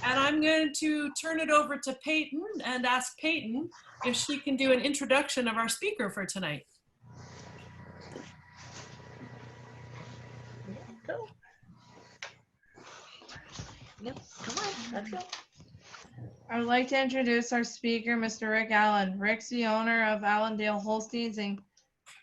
And I'm going to turn it over to Peyton and ask Peyton if she can do an introduction of our speaker for tonight. Go. Yep, come on, let's go. I would like to introduce our speaker, Mr. Rick Allyn. Rick's the owner of Allyndale Holsteins in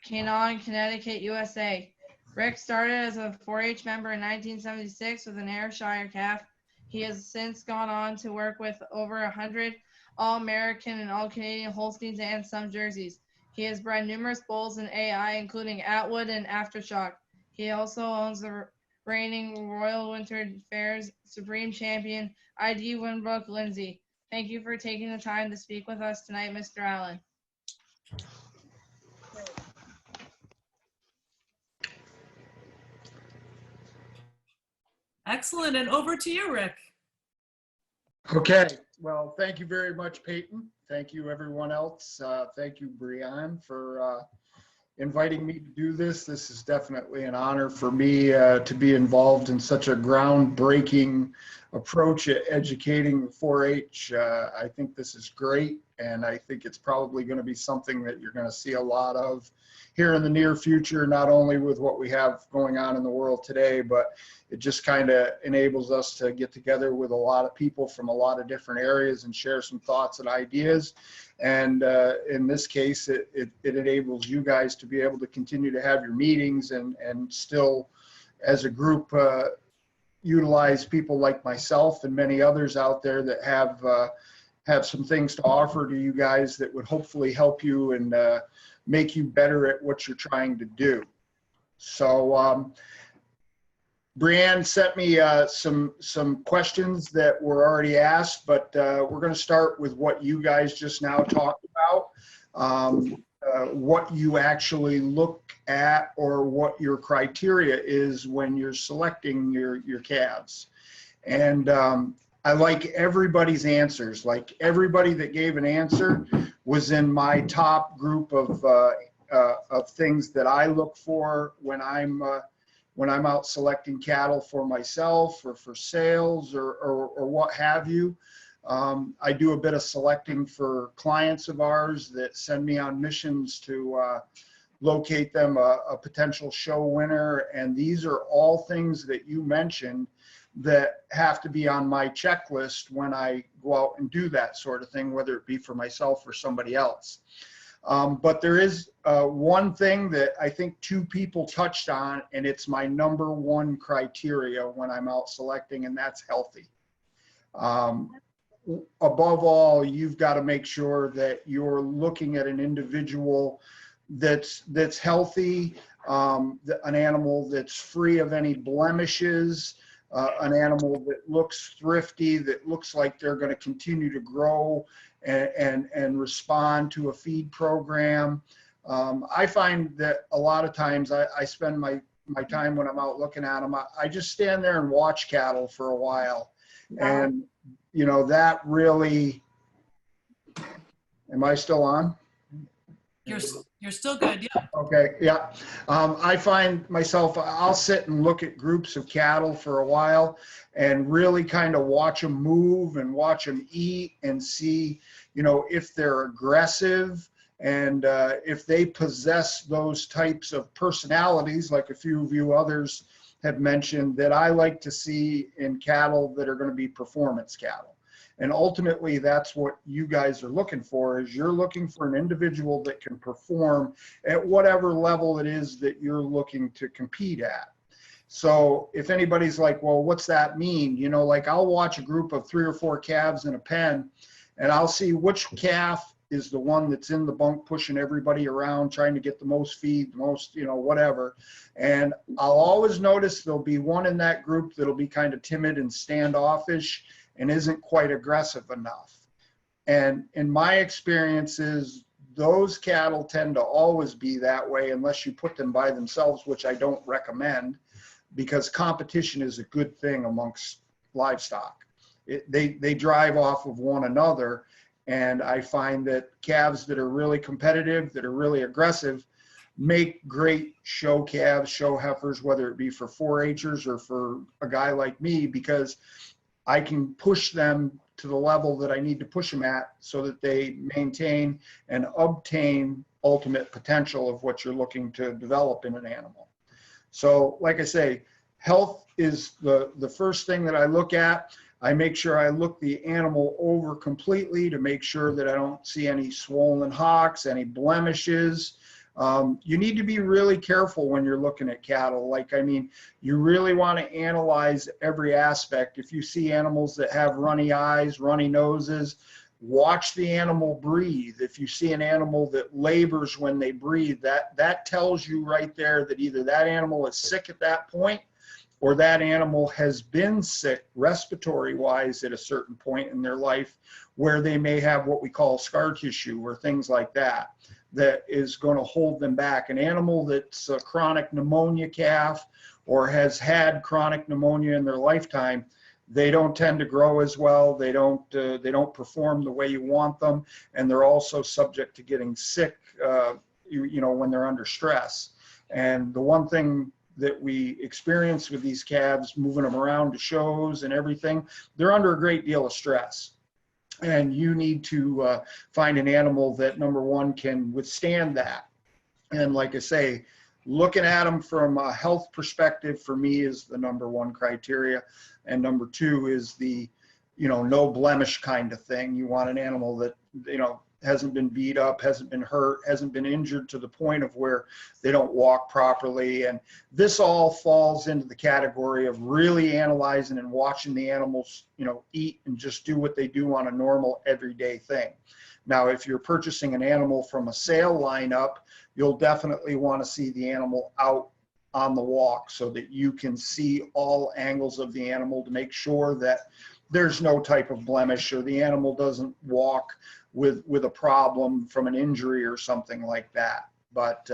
Chine, Connecticut, USA. Rick started as a 4-H member in 1976 with an Ayrshire calf. He has since gone on to work with over 100 All-American and All-Canadian Holsteins and some jerseys. He has bred numerous bulls in AI, including Atwood and Aftershock. He also owns the reigning Royal Winter Fairs Supreme Champion, ID Winbrook Lindsay. Thank you for taking the time to speak with us tonight, Mr. Allyn. Excellent, and over to you, Rick. Okay, well, thank you very much, Peyton. Thank you, everyone else. Thank you, Brianne, for inviting me to do this. This is definitely an honor for me to be involved in such a groundbreaking approach at educating 4-H. I think this is great, and I think it's probably going to be something that you're going to see a lot of here in the near future, not only with what we have going on in the world today, but it just kind of enables us to get together with a lot of people from a lot of different areas and share some thoughts and ideas. And in this case, it enables you guys to be able to continue to have your meetings and still, as a group, utilize people like myself and many others out there that have some things to offer to you guys that would hopefully help you and make you better at what you're trying to do. So Brianne sent me some questions that were already asked, but we're going to start with what you guys just now talked about, what you actually look at or what your criteria is when you're selecting your calves. And I like everybody's answers. Like everybody that gave an answer was in my top group of things that I look for when I'm out selecting cattle for myself or for sales or what have you. I do a bit of selecting for clients of ours that send me on missions to locate them a potential show winner. And these are all things that you mentioned that have to be on my checklist when I go out and do that sort of thing, whether it be for myself or somebody else. But there is one thing that I think two people touched on, and it's my #1 criteria when I'm out selecting, and that's healthy. Above all, you've got to make sure that you're looking at an individual that's healthy, an animal that's free of any blemishes, an animal that looks thrifty, that looks like they're going to continue to grow and respond to a feed program. I find that a lot of times I spend my time when I'm out looking at them, I just stand there and watch cattle for a while. And, you know, that really, am I still on? You're still good, yeah. Okay, yeah. I find myself, I'll sit and look at groups of cattle for a while and really kind of watch them move and watch them eat and see, you know, if they're aggressive and if they possess those types of personalities, like a few of you others have mentioned, that I like to see in cattle that are going to be performance cattle. And ultimately, that's what you guys are looking for, is you're looking for an individual that can perform at whatever level it is that you're looking to compete at. So if anybody's like, well, what's that mean? You know, like I'll watch a group of 3 or 4 calves in a pen, and I'll see which calf is the one that's in the bunk pushing everybody around, trying to get the most feed, the most, you know, whatever. And I'll always notice there'll be one in that group that'll be kind of timid and standoffish and isn't quite aggressive enough. And in my experiences, those cattle tend to always be that way unless you put them by themselves, which I don't recommend, because competition is a good thing amongst livestock. They drive off of one another. And I find that calves that are really competitive, that are really aggressive, make great show calves, show heifers, whether it be for 4-H'ers or for a guy like me, because I can push them to the level that I need to push them at so that they maintain and obtain ultimate potential of what you're looking to develop in an animal. So like I say, health is the first thing that I look at. I make sure I look the animal over completely to make sure that I don't see any swollen hocks, any blemishes. You need to be really careful when you're looking at cattle. Like, I mean, you really want to analyze every aspect. If you see animals that have runny eyes, runny noses, watch the animal breathe. If you see an animal that labors when they breathe, that tells you right there that either that animal is sick at that point or that animal has been sick respiratory wise at a certain point in their life where they may have what we call scar tissue or things like that that is going to hold them back. An animal that's a chronic pneumonia calf or has had chronic pneumonia in their lifetime, they don't tend to grow as well. They don't perform the way you want them, and they're also subject to getting sick, you know, when they're under stress. And the one thing that we experience with these calves, moving them around to shows and everything, they're under a great deal of stress. And you need to find an animal that, number one, can withstand that. And like I say, looking at them from a health perspective for me is the number one criteria. And number two is the, you know, no blemish kind of thing. You want an animal that, you know, hasn't been beat up, hasn't been hurt, hasn't been injured to the point of where they don't walk properly. And this all falls into the category of really analyzing and watching the animals, you know, eat and just do what they do on a normal everyday thing. Now, if you're purchasing an animal from a sale lineup, you'll definitely want to see the animal out on the walk so that you can see all angles of the animal to make sure that there's no type of blemish or the animal doesn't walk with a problem from an injury or something like that. But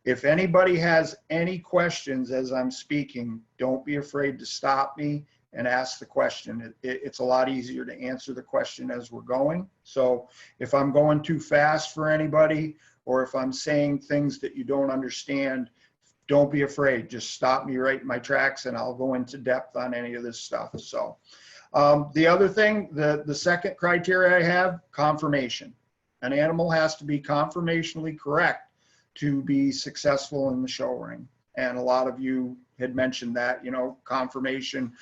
if anybody has any questions as I'm speaking, don't be afraid to stop me and ask the question. It's a lot easier to answer the question as we're going. So if I'm going too fast for anybody, or if I'm saying things that you don't understand, don't be afraid. Just stop me right in my tracks and I'll go into depth on any of this stuff. So the other thing, the second criteria I have, conformation. An animal has to be conformationally correct to be successful in the show ring. And a lot of you had mentioned that, you know, conformation,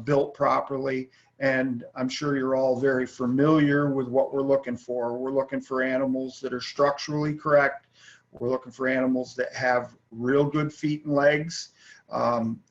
built properly. And I'm sure you're all very familiar with what we're looking for. We're looking for animals that are structurally correct. We're looking for animals that have real good feet and legs.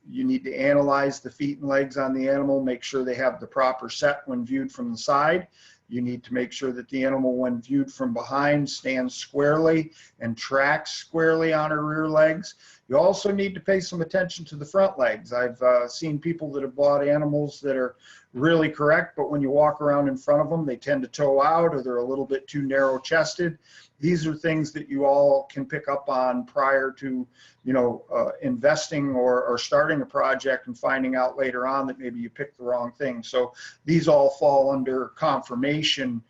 You need to analyze the feet and legs on the animal, make sure they have the proper set when viewed from the side. You need to make sure that the animal, when viewed from behind, stands squarely and tracks squarely on her rear legs. You also need to pay some attention to the front legs. I've seen people that have bought animals that are really correct, but when you walk around in front of them, they tend to toe out or they're a little bit too narrow chested. These are things that you all can pick up on prior to, you know, investing or starting a project and finding out later on that maybe you picked the wrong thing. So these all fall under conformation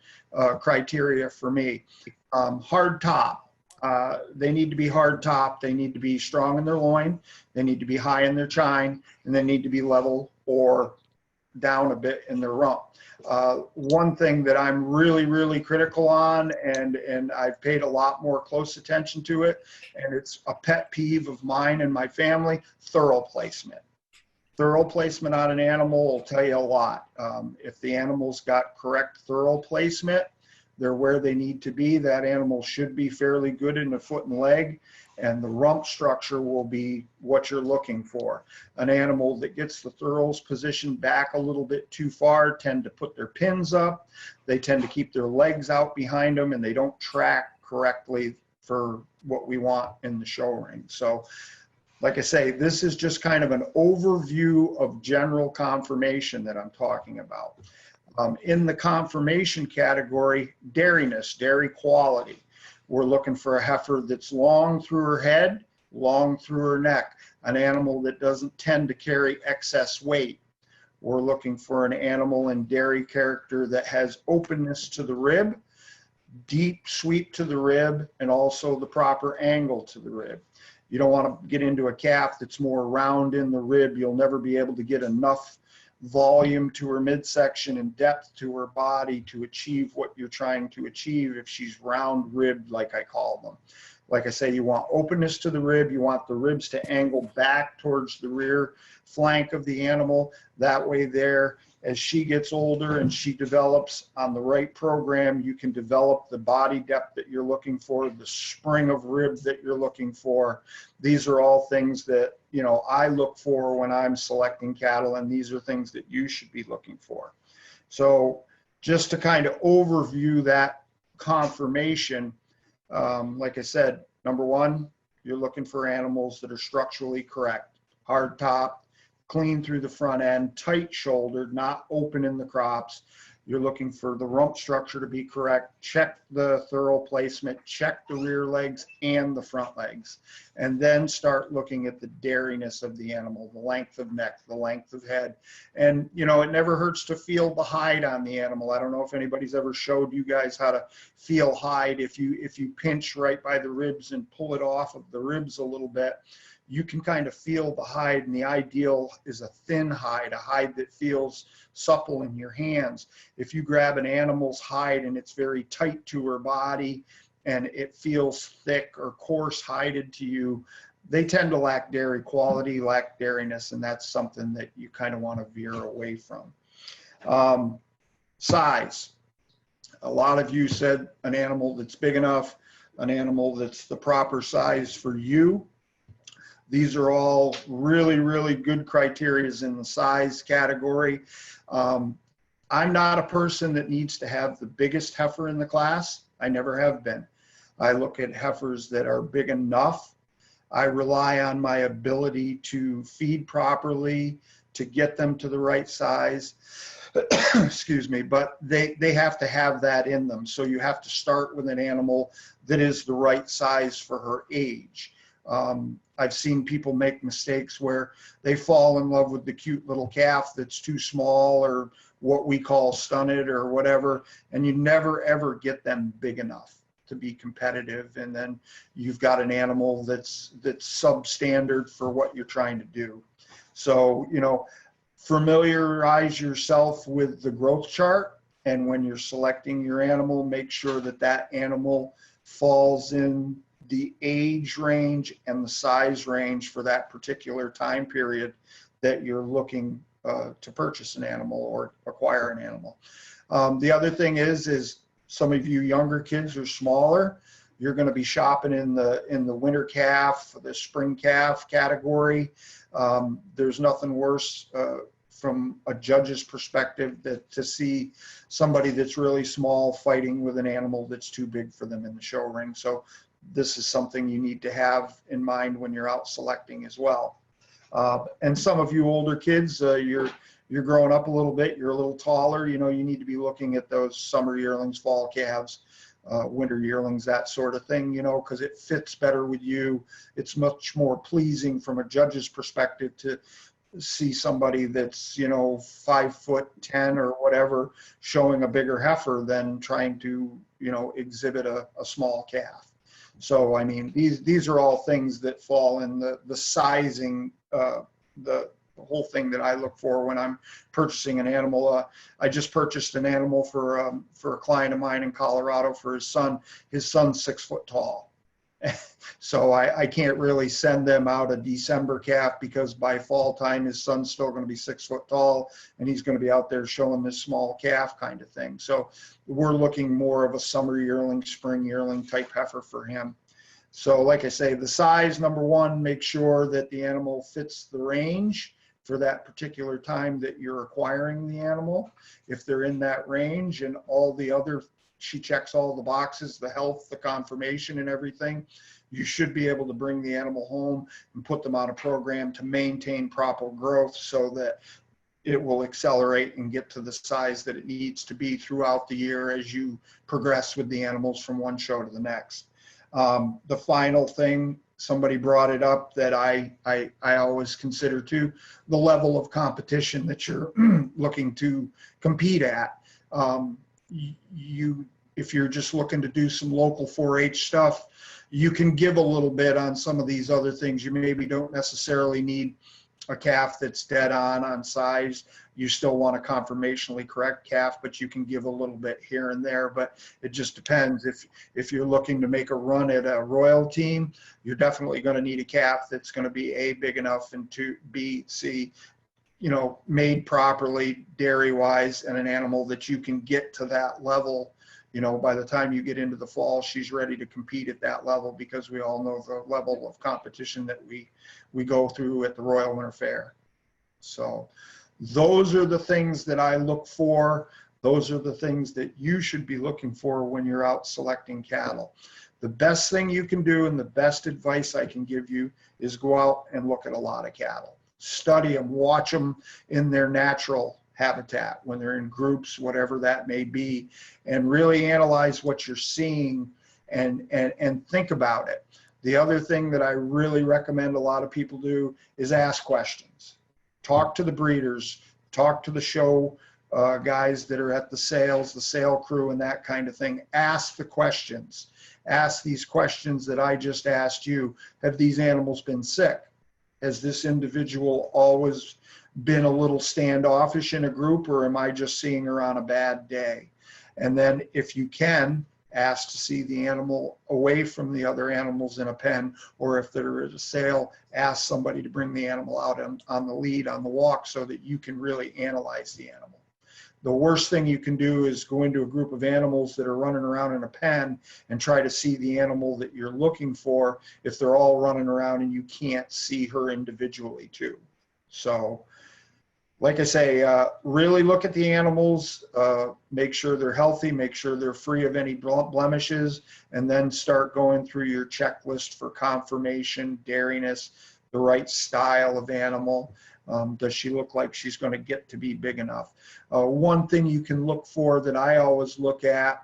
criteria for me. Hard top. They need to be hard top. They need to be strong in their loin. They need to be high in their chine, and they need to be level or down a bit in their rump. One thing that I'm really critical on, and I've paid a lot more close attention to it, and it's a pet peeve of mine and my family, thorough placement. Thorough placement on an animal will tell you a lot. If the animal's got correct thorough placement, they're where they need to be. That animal should be fairly good in the foot and leg, and the rump structure will be what you're looking for. An animal that gets the thorough positioned back a little bit too far tend to put their pins up. They tend to keep their legs out behind them, and they don't track correctly for what we want in the show ring. So like I say, this is just kind of an overview of general conformation that I'm talking about. In the conformation category, dairiness, dairy quality. We're looking for a heifer that's long through her head, long through her neck, an animal that doesn't tend to carry excess weight. We're looking for an animal in dairy character that has openness to the rib, deep sweep to the rib, and also the proper angle to the rib. You don't want to get into a calf that's more round in the rib. You'll never be able to get enough volume to her midsection and depth to her body to achieve what you're trying to achieve. If she's round ribbed, like I call them. Like I say, you want openness to the rib. You want the ribs to angle back towards the rear flank of the animal. That way there, as she gets older and she develops on the right program, you can develop the body depth that you're looking for, the spring of rib that you're looking for. These are all things that, you know, I look for when I'm selecting cattle, and these are things that you should be looking for. So just to kind of overview that conformation, like I said, number one, you're looking for animals that are structurally correct, hard top, clean through the front end, tight shouldered, not open in the crops. You're looking for the rump structure to be correct, check the thorough placement, check the rear legs and the front legs, and then start looking at the dairiness of the animal, the length of neck, the length of head. And, you know, it never hurts to feel the hide on the animal. I don't know if anybody's ever showed you guys how to feel hide. If you pinch right by the ribs and pull it off of the ribs a little bit, you can kind of feel the hide, and the ideal is a thin hide, a hide that feels supple in your hands. If you grab an animal's hide and it's very tight to her body and it feels thick or coarse hided to you, they tend to lack dairy quality, lack dairiness, and that's something that you kind of want to veer away from. Size. A lot of you said an animal that's big enough, an animal that's the proper size for you. These are all really, really good criteria in the size category. I'm not a person that needs to have the biggest heifer in the class. I never have been. I look at heifers that are big enough. I rely on my ability to feed properly, to get them to the right size. Excuse me, but they have to have that in them. So you have to start with an animal that is the right size for her age. I've seen people make mistakes where they fall in love with the cute little calf that's too small, or what we call stunted or whatever, and you never ever get them big enough to be competitive, and then you've got an animal that's substandard for what you're trying to do. So, you know, familiarize yourself with the growth chart, and when you're selecting your animal, make sure that that animal falls in the age range and the size range for that particular time period that you're looking to purchase an animal or acquire an animal. The other thing is some of you younger kids are smaller. You're going to be shopping in the winter calf, the spring calf category. There's nothing worse from a judge's perspective to see somebody that's really small fighting with an animal that's too big for them in the show ring. So this is something you need to have in mind when you're out selecting as well. And some of you older kids, you're growing up a little bit, you're a little taller, you know, you need to be looking at those summer yearlings, fall calves, winter yearlings, that sort of thing, you know, because it fits better with you. It's much more pleasing from a judge's perspective to see somebody that's, you know, 5'10" or whatever, showing a bigger heifer than trying to, you know, exhibit a small calf. So, I mean, these are all things that fall in the sizing, the whole thing that I look for when I'm purchasing an animal. I just purchased an animal for a client of mine in Colorado for his son. His son's 6 foot tall. So I can't really send them out a December calf, because by fall time his son's still going to be 6 foot tall and he's going to be out there showing this small calf kind of thing. So we're looking more of a summer yearling, spring yearling type heifer for him. So like I say, the size, number one, make sure that the animal fits the range for that particular time that you're acquiring the animal. If they're in that range and all the other, she checks all the boxes, the health, the conformation and everything, you should be able to bring the animal home and put them on a program to maintain proper growth so that it will accelerate and get to the size that it needs to be throughout the year as you progress with the animals from one show to the next. The final thing, somebody brought it up that I always consider too, the level of competition that you're looking to compete at. If you're just looking to do some local 4-H stuff, you can give a little bit on some of these other things. You maybe don't necessarily need a calf that's dead on size. You still want a conformationally correct calf, but you can give a little bit here and there. But it just depends. If you're looking to make a run at a royal team, you're definitely going to need a calf that's going to be A, big enough, and B, C, made properly dairy wise, and an animal that you can get to that level. By the time you get into the fall, she's ready to compete at that level, because we all know the level of competition that we go through at the Royal Winter Fair. So those are the things that I look for. Those are the things that you should be looking for when you're out selecting cattle. The best thing you can do, and the best advice I can give you, is go out and look at a lot of cattle. Study them, watch them in their natural habitat, when they're in groups, whatever that may be, and really analyze what you're seeing and think about it. The other thing that I really recommend a lot of people do is ask questions. Talk to the breeders, talk to the show guys that are at the sales, the sale crew, and that kind of thing. Ask the questions. Ask these questions that I just asked you. Have these animals been sick? Has this individual always been a little standoffish in a group, or am I just seeing her on a bad day? And then if you can, ask to see the animal away from the other animals in a pen, or if there is a sale, ask somebody to bring the animal out on the lead, on the walk, so that you can really analyze the animal. The worst thing you can do is go into a group of animals that are running around in a pen and try to see the animal that you're looking for, if they're all running around and you can't see her individually too. So like I say, really look at the animals, make sure they're healthy, make sure they're free of any blemishes, and then start going through your checklist for conformation, dairiness, the right style of animal. Does she look like she's going to get to be big enough? One thing you can look for that I always look at,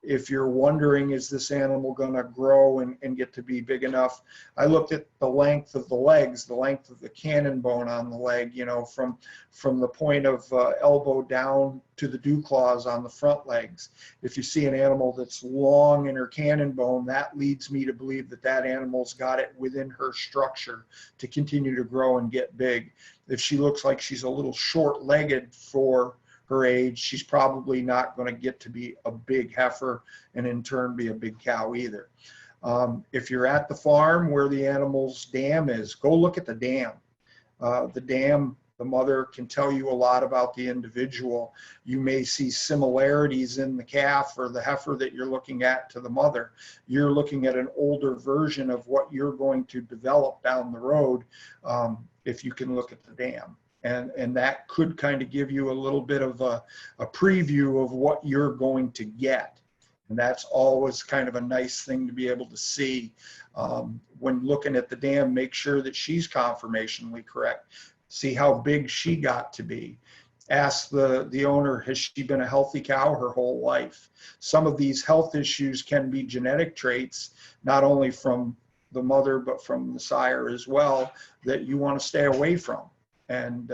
if you're wondering, is this animal going to grow and get to be big enough? I looked at the length of the legs, the length of the cannon bone on the leg, from the point of elbow down to the dew claws on the front legs. If you see an animal that's long in her cannon bone, that leads me to believe that that animal's got it within her structure to continue to grow and get big. If she looks like she's a little short-legged for her age, she's probably not going to get to be a big heifer and in turn be a big cow either. If you're at the farm where the animal's dam is, go look at the dam. The dam, the mother can tell you a lot about the individual. You may see similarities in the calf or the heifer that you're looking at to the mother. You're looking at an older version of what you're going to develop down the road, if you can look at the dam. And that could kind of give you a little bit of a preview of what you're going to get. And that's always kind of a nice thing to be able to see. When looking at the dam, make sure that she's conformationally correct. See how big she got to be. Ask the owner, has she been a healthy cow her whole life? Some of these health issues can be genetic traits, not only from the mother, but from the sire as well, that you want to stay away from. And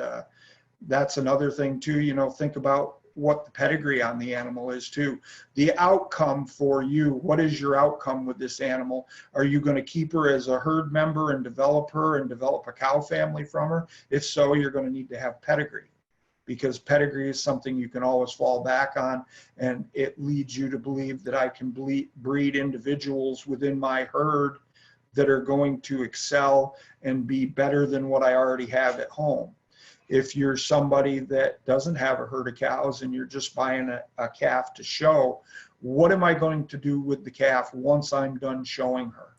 that's another thing too, think about what the pedigree on the animal is too. The outcome for you, what is your outcome with this animal? Are you going to keep her as a herd member and develop her and develop a cow family from her? If so, you're going to need to have pedigree, because pedigree is something you can always fall back on, and it leads you to believe that I can breed individuals within my herd that are going to excel and be better than what I already have at home. If you're somebody that doesn't have a herd of cows and you're just buying a calf to show, what am I going to do with the calf once I'm done showing her?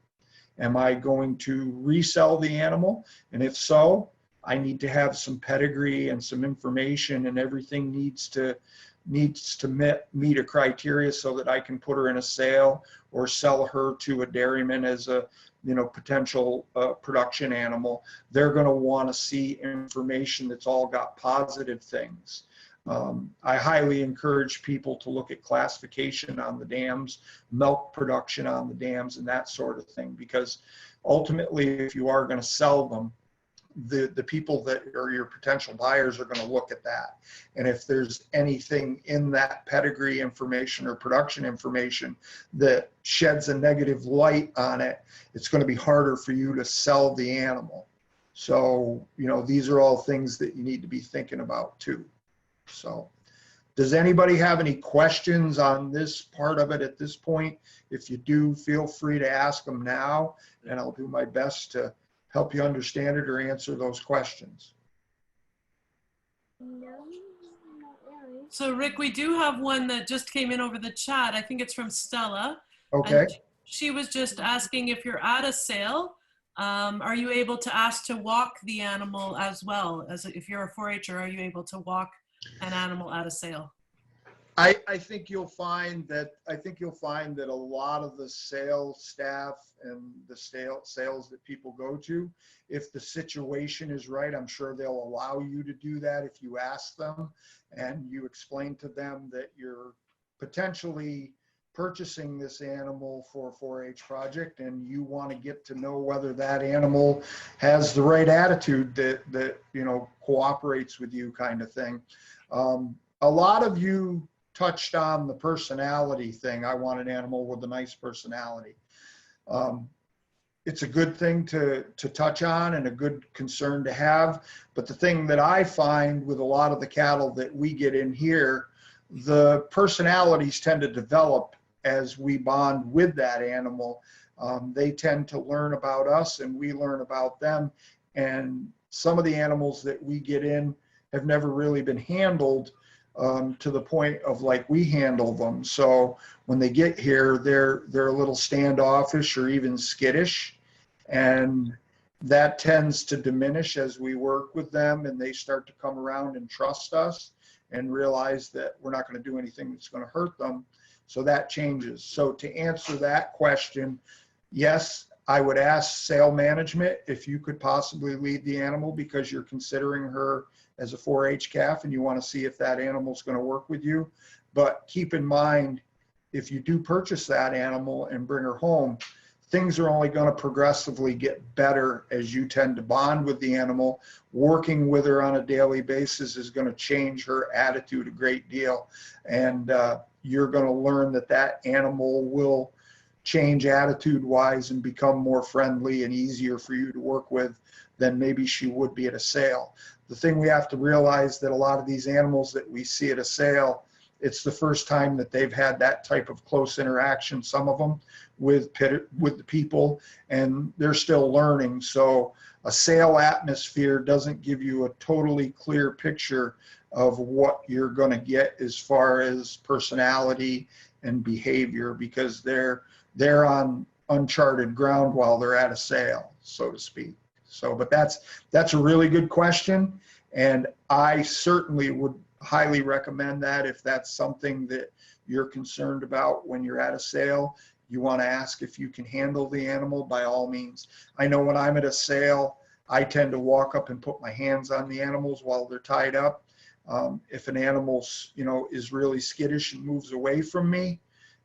Am I going to resell the animal? And if so, I need to have some pedigree and some information, and everything needs to meet a criteria so that I can put her in a sale or sell her to a dairyman as a potential production animal. They're going to want to see information that's all got positive things. I highly encourage people to look at classification on the dams, milk production on the dams, and that sort of thing, because ultimately, if you are going to sell them, the people that are your potential buyers are going to look at that. And if there's anything in that pedigree information or production information that sheds a negative light on it, it's going to be harder for you to sell the animal. So, these are all things that you need to be thinking about too. So, does anybody have any questions on this part of it at this point? If you do, feel free to ask them now, and I'll do my best to help you understand it or answer those questions. No, not really. So Rick, we do have one that just came in over the chat. I think it's from Stella. Okay. And she was just asking if you're at a sale, are you able to ask to walk the animal as well? As if you're a 4-H'er, are you able to walk an animal at a sale? I think you'll find that a lot of the sales staff and the sales that people go to, if the situation is right, I'm sure they'll allow you to do that if you ask them and you explain to them that you're potentially purchasing this animal for a 4-H project and you want to get to know whether that animal has the right attitude that cooperates with you, kind of thing. A lot of you touched on the personality thing. I want an animal with a nice personality. It's a good thing to touch on and a good concern to have. But the thing that I find with a lot of the cattle that we get in here, the personalities tend to develop as we bond with that animal. They tend to learn about us and we learn about them. And some of the animals that we get in have never really been handled to the point of like we handle them. So when they get here, they're a little standoffish or even skittish, and that tends to diminish as we work with them and they start to come around and trust us and realize that we're not going to do anything that's going to hurt them. So that changes. So to answer that question, yes, I would ask sale management if you could possibly lead the animal because you're considering her as a 4-H calf and you want to see if that animal's going to work with you. But keep in mind, if you do purchase that animal and bring her home, things are only going to progressively get better as you tend to bond with the animal. Working with her on a daily basis is going to change her attitude a great deal. And you're going to learn that animal will change attitude-wise and become more friendly and easier for you to work with than maybe she would be at a sale. The thing we have to realize that a lot of these animals that we see at a sale, it's the first time that they've had that type of close interaction, some of them, with the people, and they're still learning. So a sale atmosphere doesn't give you a totally clear picture of what you're going to get as far as personality and behavior, because they're on uncharted ground while they're at a sale, so to speak. So, but that's a really good question, and I certainly would highly recommend that if that's something that you're concerned about when you're at a sale. You want to ask if you can handle the animal, by all means. I know when I'm at a sale, I tend to walk up and put my hands on the animals while they're tied up. If an animal's, is really skittish and moves away from me,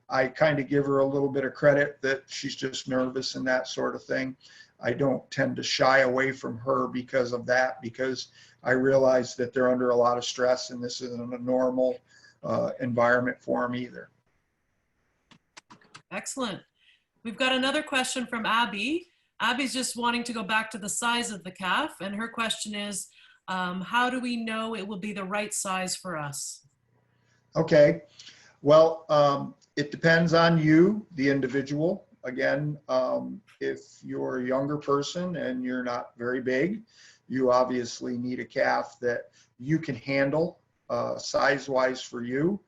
I kind of give her a little bit of credit that she's just nervous and that sort of thing. I don't tend to shy away from her because of that, because I realize that they're under a lot of stress and this isn't a normal environment for them either. Excellent. We've got another question from Abby. Abby's just wanting to go back to the size of the calf, and her question is, how do we know it will be the right size for us? Okay. Well, it depends on you, the individual. Again, if you're a younger person and you're not very big, you obviously need a calf that you can handle size-wise for you.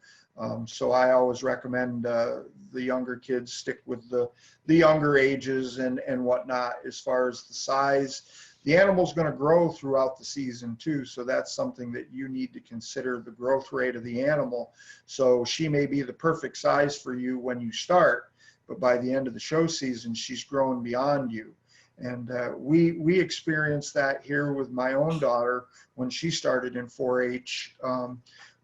So I always recommend the younger kids stick with the younger ages and whatnot. As far as the size, the animal's going to grow throughout the season too, so that's something that you need to consider, the growth rate of the animal. So she may be the perfect size for you when you start, but by the end of the show season, she's grown beyond you. And we experienced that here with my own daughter when she started in 4-H.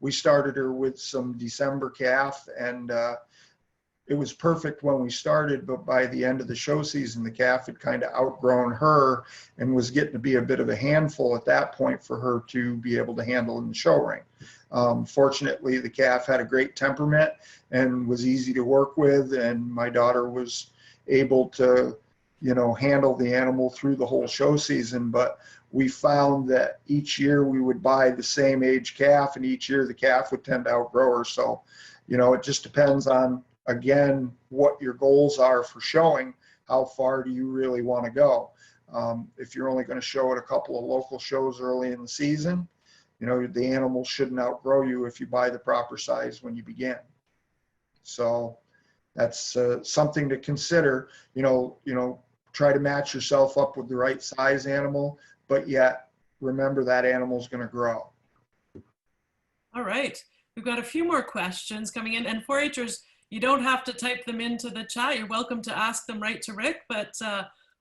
We started her with some December calf, and it was perfect when we started, but by the end of the show season, the calf had kind of outgrown her and was getting to be a bit of a handful at that point for her to be able to handle in the show ring. Fortunately, the calf had a great temperament and was easy to work with, and my daughter was able to handle the animal through the whole show season. But we found that each year we would buy the same age calf, and each year the calf would tend to outgrow her. So, it just depends on, again, what your goals are for showing. How far do you really want to go? If you're only going to show at a couple of local shows early in the season, the animal shouldn't outgrow you if you buy the proper size when you begin. So that's something to consider. Try to match yourself up with the right size animal, but yet remember that animal's going to grow. All right. We've got a few more questions coming in, and 4-Hers, you don't have to type them into the chat. You're welcome to ask them right to Rick, but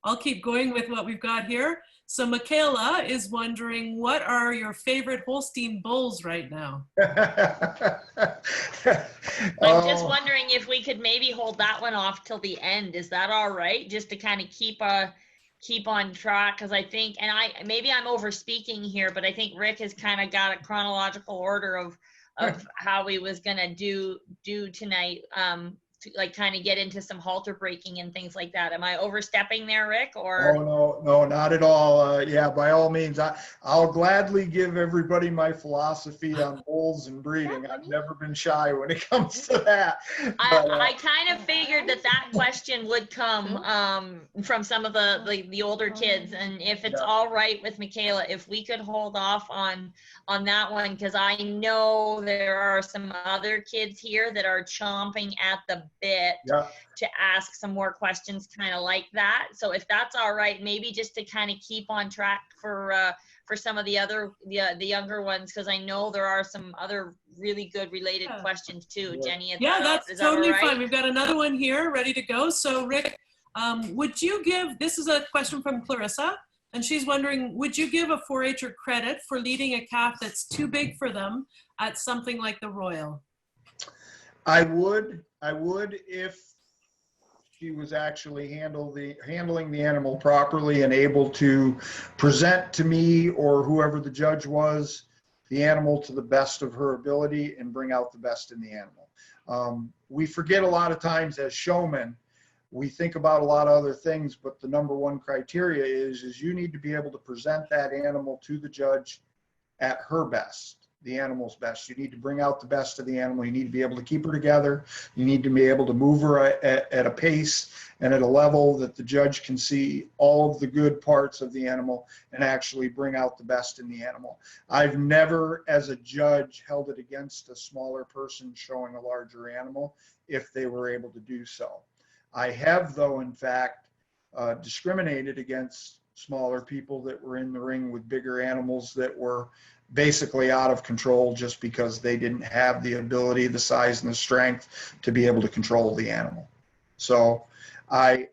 I'll keep going with what we've got here. So Michaela is wondering, what are your favorite Holstein bulls right now? I'm just wondering if we could maybe hold that one off till the end. Is that all right? Just to kind of keep on track, because I think, and maybe I'm over speaking here, but I think Rick has kind of got a chronological order of how he was gonna do tonight, to like kind of get into some halter breaking and things like that. Am I overstepping there, Rick? Or no, not at all. Yeah, by all means, I'll gladly give everybody my philosophy on bulls and breeding. I've never been shy when it comes to that. I kind of figured that question would come from some of the older kids, and if it's all right with Michaela, if we could hold off on that one, because I know there are some other kids here that are chomping at the bit to ask some more questions kind of like that. So if that's all right, maybe just to kind of keep on track for some of the younger ones, because I know there are some other really good related questions too. Jenny, that's totally fine. We've got another one here ready to go. So Rick, would you give, this is a question from Clarissa, and she's wondering, would you give a 4-H'er credit for leading a calf that's too big for them at something like the Royal? I would if she was actually handling the animal properly and able to present to me or whoever the judge was the animal to the best of her ability and bring out the best in the animal. We forget a lot of times as showmen, we think about a lot of other things, but the number one criteria is you need to be able to present that animal to the judge at her best. The animal's best. You need to bring out the best of the animal. You need to be able to keep her together. You need to be able to move her at a pace and at a level that the judge can see all of the good parts of the animal and actually bring out the best in the animal. I've never, as a judge, held it against a smaller person showing a larger animal if they were able to do so. I have, though, in fact, discriminated against smaller people that were in the ring with bigger animals that were basically out of control just because they didn't have the ability, the size, and the strength to be able to control the animal. So I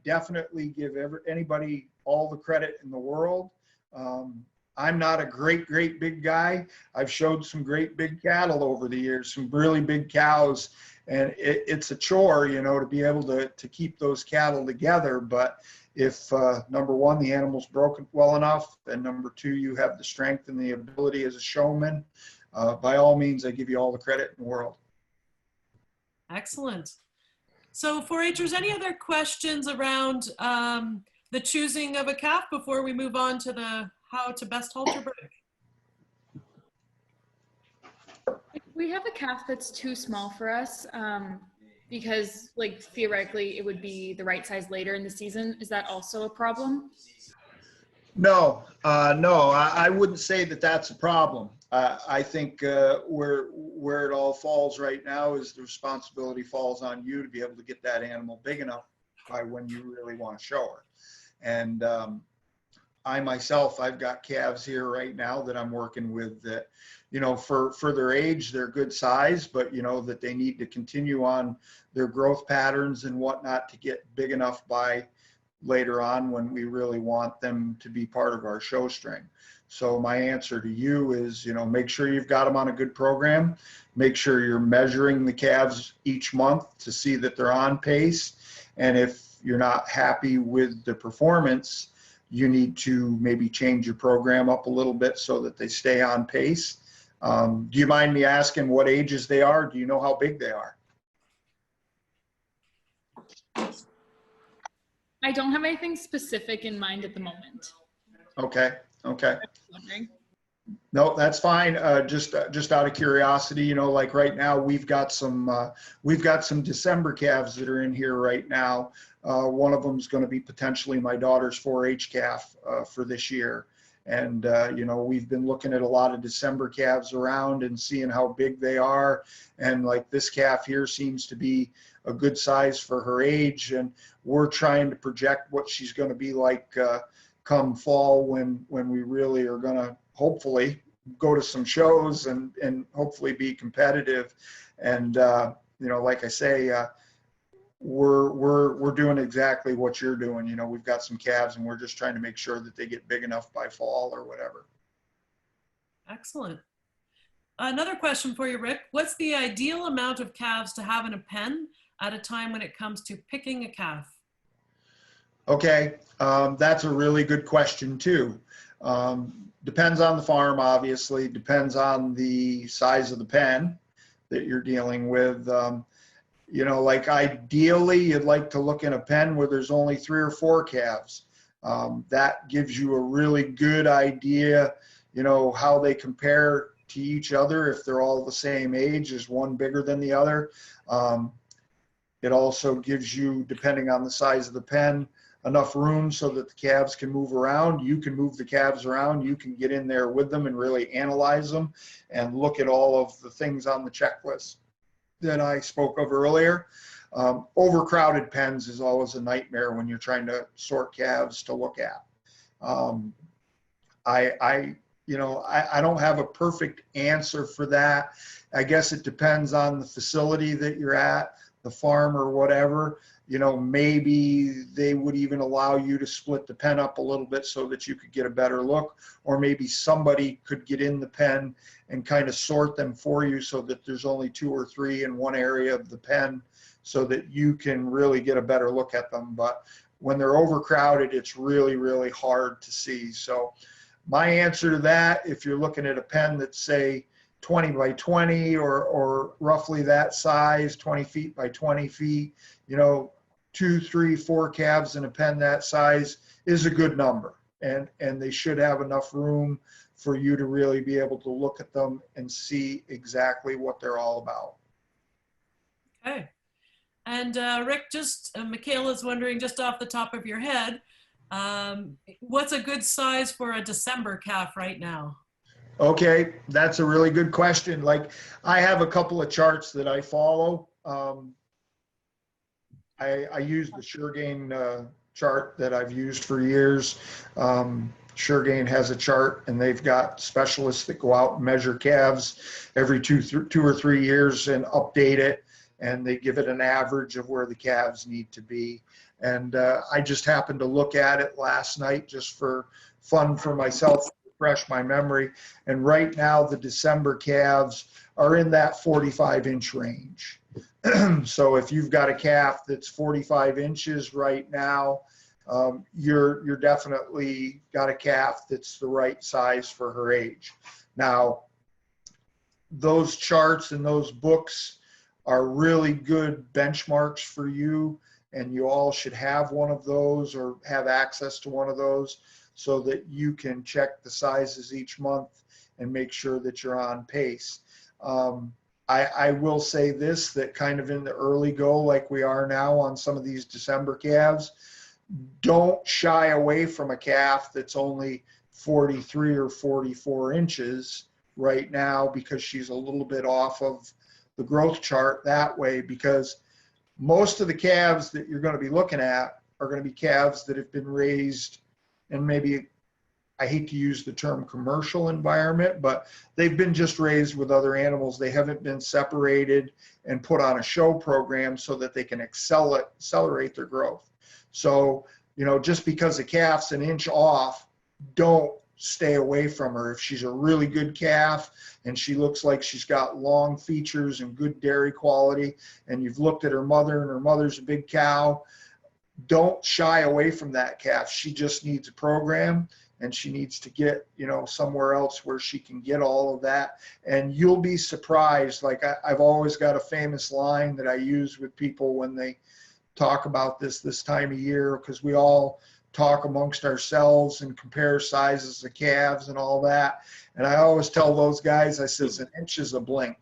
definitely give anybody all the credit in the world. I'm not a great big guy. I've showed some great big cattle over the years, some really big cows, and it's a chore, to be able to keep those cattle together. But if number one, the animal's broken well enough, and number two, you have the strength and the ability as a showman, by all means, I give you all the credit in the world. Excellent. So 4-Hers, any other questions around the choosing of a calf before we move on to the how to best halter break? We have a calf that's too small for us. Because theoretically it would be the right size later in the season. Is that also a problem? No, I wouldn't say that that's a problem. I think where it all falls right now is the responsibility falls on you to be able to get that animal big enough by when you really want to show her. And I myself, I've got calves here right now that I'm working with that, for their age, they're good size, but that they need to continue on their growth patterns and whatnot to get big enough by later on when we really want them to be part of our show string. So my answer to you is, make sure you've got them on a good program. Make sure you're measuring the calves each month to see that they're on pace. And if you're not happy with the performance, you need to maybe change your program up a little bit so that they stay on pace. Do you mind me asking what ages they are? Do you know how big they are? I don't have anything specific in mind at the moment. Okay, okay. I was wondering. No, that's fine. Just out of curiosity, you know, like right now we've got some December calves that are in here right now. One of them is going to be potentially my daughter's 4-H calf for this year. And, you know, we've been looking at a lot of December calves around and seeing how big they are. And like this calf here seems to be a good size for her age. And we're trying to project what she's going to be like come fall when we really are going to hopefully go to some shows and hopefully be competitive. And, you know, like I say, we're doing exactly what you're doing. You know, we've got some calves and we're just trying to make sure that they get big enough by fall or whatever. Excellent. Another question for you, Rick. What's the ideal amount of calves to have in a pen at a time when it comes to picking a calf? Okay, that's a really good question too. Depends on the farm, obviously, depends on the size of the pen that you're dealing with. You know, like ideally, you'd like to look in a pen where there's only 3 or 4 calves. That gives you a really good idea, you know, how they compare to each other if they're all the same age. Is one bigger than the other? It also gives you, depending on the size of the pen, enough room so that the calves can move around. You can move the calves around. You can get in there with them and really analyze them and look at all of the things on the checklist that I spoke of earlier. Overcrowded pens is always a nightmare when you're trying to sort calves to look at. You know, I don't have a perfect answer for that. I guess it depends on the facility that you're at, the farm or whatever. You know, maybe they would even allow you to split the pen up a little bit so that you could get a better look, or maybe somebody could get in the pen and kind of sort them for you so that there's only 2 or 3 in one area of the pen so that you can really get a better look at them. But when they're overcrowded, it's really, really hard to see. So my answer to that, if you're looking at a pen that's say 20 by 20 or roughly that size, 20 feet by 20 feet, you know, 2, 3, 4 calves in a pen that size is a good number. And they should have enough room for you to really be able to look at them and see exactly what they're all about. Okay. And Rick, just Michaela's wondering, just off the top of your head, what's a good size for a December calf right now? Okay, that's a really good question. Like, I have a couple of charts that I follow. I use the SureGain chart that I've used for years. SureGain has a chart, and they've got specialists that go out and measure calves every 2 or 3 years and update it, and they give it an average of where the calves need to be. And I just happened to look at it last night just for fun for myself, to refresh my memory. And right now, the December calves are in that 45-inch range. So if you've got a calf that's 45 inches right now, you're definitely got a calf that's the right size for her age. Now, those charts and those books are really good benchmarks for you, and you all should have one of those or have access to one of those so that you can check the sizes each month and make sure that you're on pace. I will say this, that kind of in the early go, like we are now on some of these December calves, don't shy away from a calf that's only 43 or 44 inches right now because she's a little bit off of the growth chart that way, because most of the calves that you're going to be looking at are going to be calves that have been raised in, maybe, I hate to use the term commercial environment, but they've been just raised with other animals. They haven't been separated and put on a show program so that they can accelerate their growth. So, you know, just because a calf's an inch off, don't stay away from her. If she's a really good calf and she looks like she's got long features and good dairy quality, and you've looked at her mother and her mother's a big cow, don't shy away from that calf. She just needs a program, and she needs to get, you know, somewhere else where she can get all of that. And you'll be surprised. Like I've always got a famous line that I use with people when they talk about this time of year, because we all talk amongst ourselves and compare sizes of calves and all that. And I always tell those guys, I says, an inch is a blink.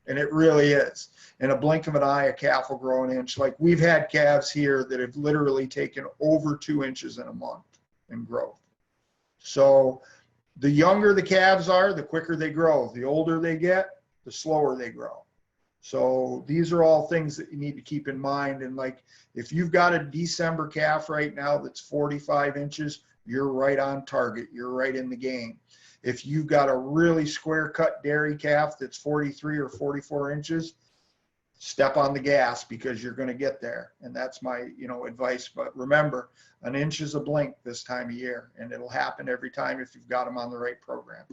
And it really is. In a blink of an eye, a calf will grow an inch. Like, we've had calves here that have literally taken over 2 inches in a month in growth. So the younger the calves are, the quicker they grow. The older they get, the slower they grow. So these are all things that you need to keep in mind. And like, if you've got a December calf right now that's 45 inches, you're right on target. You're right in the game. If you've got a really square cut dairy calf that's 43 or 44 inches, step on the gas, because you're going to get there. And that's my, advice. But remember, an inch is a blink this time of year, and it'll happen every time if you've got them on the right program.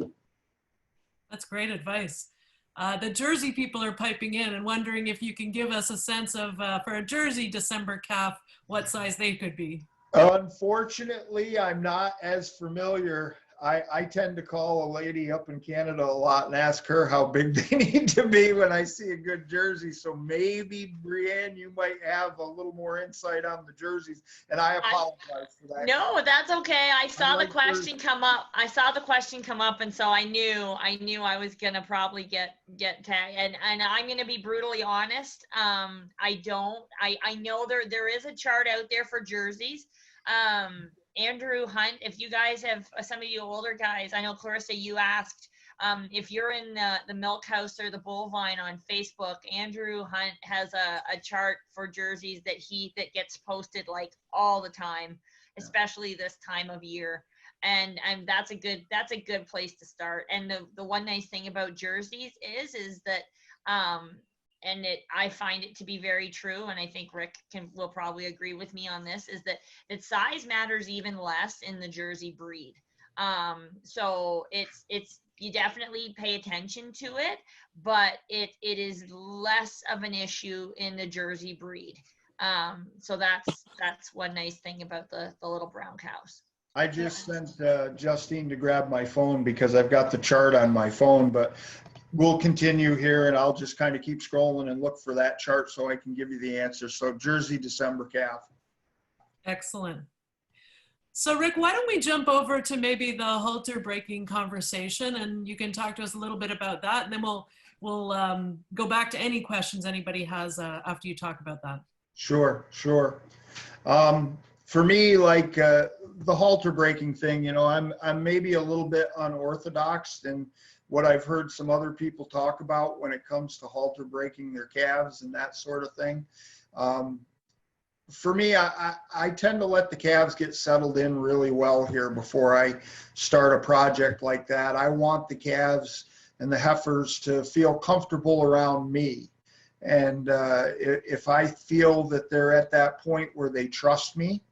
That's great advice. The Jersey people are piping in and wondering if you can give us a sense of, for a Jersey December calf, what size they could be. Unfortunately, I'm not as familiar. I tend to call a lady up in Canada a lot and ask her how big they need to be when I see a good Jersey. So maybe, Brianne, you might have a little more insight on the Jerseys, and I apologize for that. No, that's okay. I saw the like question come up. I saw the question come up, and so I knew I was gonna probably get tagged. And I'm gonna be brutally honest. I know there is a chart out there for jerseys. Andrew Hunt, if you guys have, some of you older guys, I know Clarissa, you asked, if you're in the Milk House or the Bullvine on Facebook, Andrew Hunt has a chart for jerseys that gets posted like all the time, especially this time of year. And that's a good place to start. And the one nice thing about jerseys is that, I find it to be very true, and I think Rick will probably agree with me on this, is that size matters even less in the Jersey breed. So it's you definitely pay attention to it, but it is less of an issue in the Jersey breed. So that's one nice thing about the little brown cows. I just sent Justine to grab my phone because I've got the chart on my phone, but we'll continue here, and I'll just kind of keep scrolling and look for that chart so I can give you the answer. So Jersey December calf. Excellent. So Rick, why don't we jump over to maybe the halter breaking conversation, and you can talk to us a little bit about that, and then we'll go back to any questions anybody has after you talk about that. Sure. For me, like the halter breaking thing, I'm maybe a little bit unorthodox in what I've heard some other people talk about when it comes to halter breaking their calves and that sort of thing. For me, I tend to let the calves get settled in really well here before I start a project like that. I want the calves and the heifers to feel comfortable around me. And if I feel that they're at that point where they trust me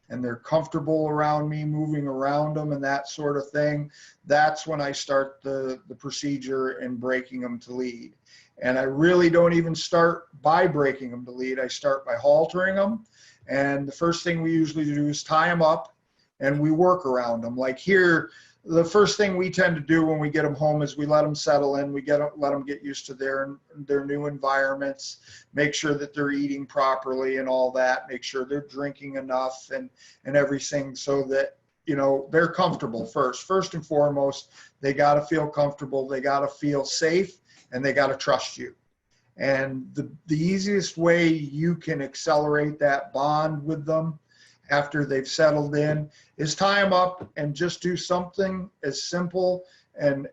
and they're comfortable around me, moving around them and that sort of thing, that's when I start the procedure and breaking them to lead. And I really don't even start by breaking them to lead. I start by haltering them. And the first thing we usually do is tie them up and we work around them. Like here, the first thing we tend to do when we get them home is we let them settle in. We let them get used to their new environments, make sure that they're eating properly and all that, make sure they're drinking enough and everything so that, they're comfortable first. First and foremost, they got to feel comfortable. They got to feel safe, and they got to trust you. And the easiest way you can accelerate that bond with them after they've settled in is tie them up and just do something as simple and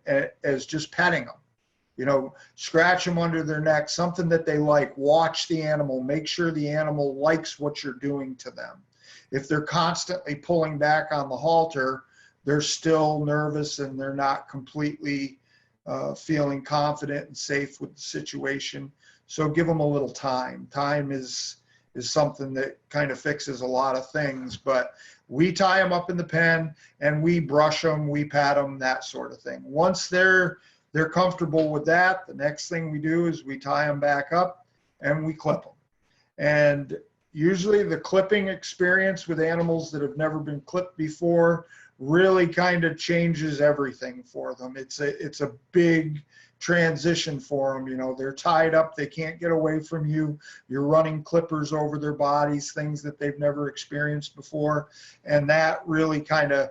as just petting them. Scratch them under their neck, something that they like. Watch the animal, make sure the animal likes what you're doing to them. If they're constantly pulling back on the halter, they're still nervous and they're not completely feeling confident and safe with the situation. So give them a little time. Time is something that kind of fixes a lot of things, but we tie them up in the pen and we brush them, we pat them, that sort of thing. Once they're comfortable with that, the next thing we do is we tie them back up and we clip them. And usually the clipping experience with animals that have never been clipped before really kind of changes everything for them. It's a big transition for them. You know, they're tied up, they can't get away from you. You're running clippers over their bodies, things that they've never experienced before. And that really kind of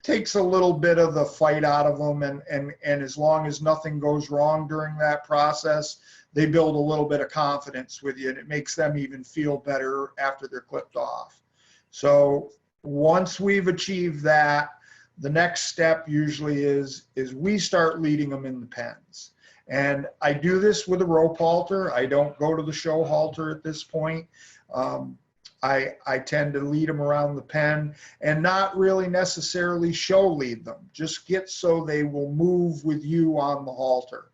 takes a little bit of the fight out of them. And as long as nothing goes wrong during that process, they build a little bit of confidence with you, and it makes them even feel better after they're clipped off. So once we've achieved that, the next step usually is we start leading them in the pens. And I do this with a rope halter. I don't go to the show halter at this point. I tend to lead them around the pen and not really necessarily show lead them. Just get so they will move with you on the halter.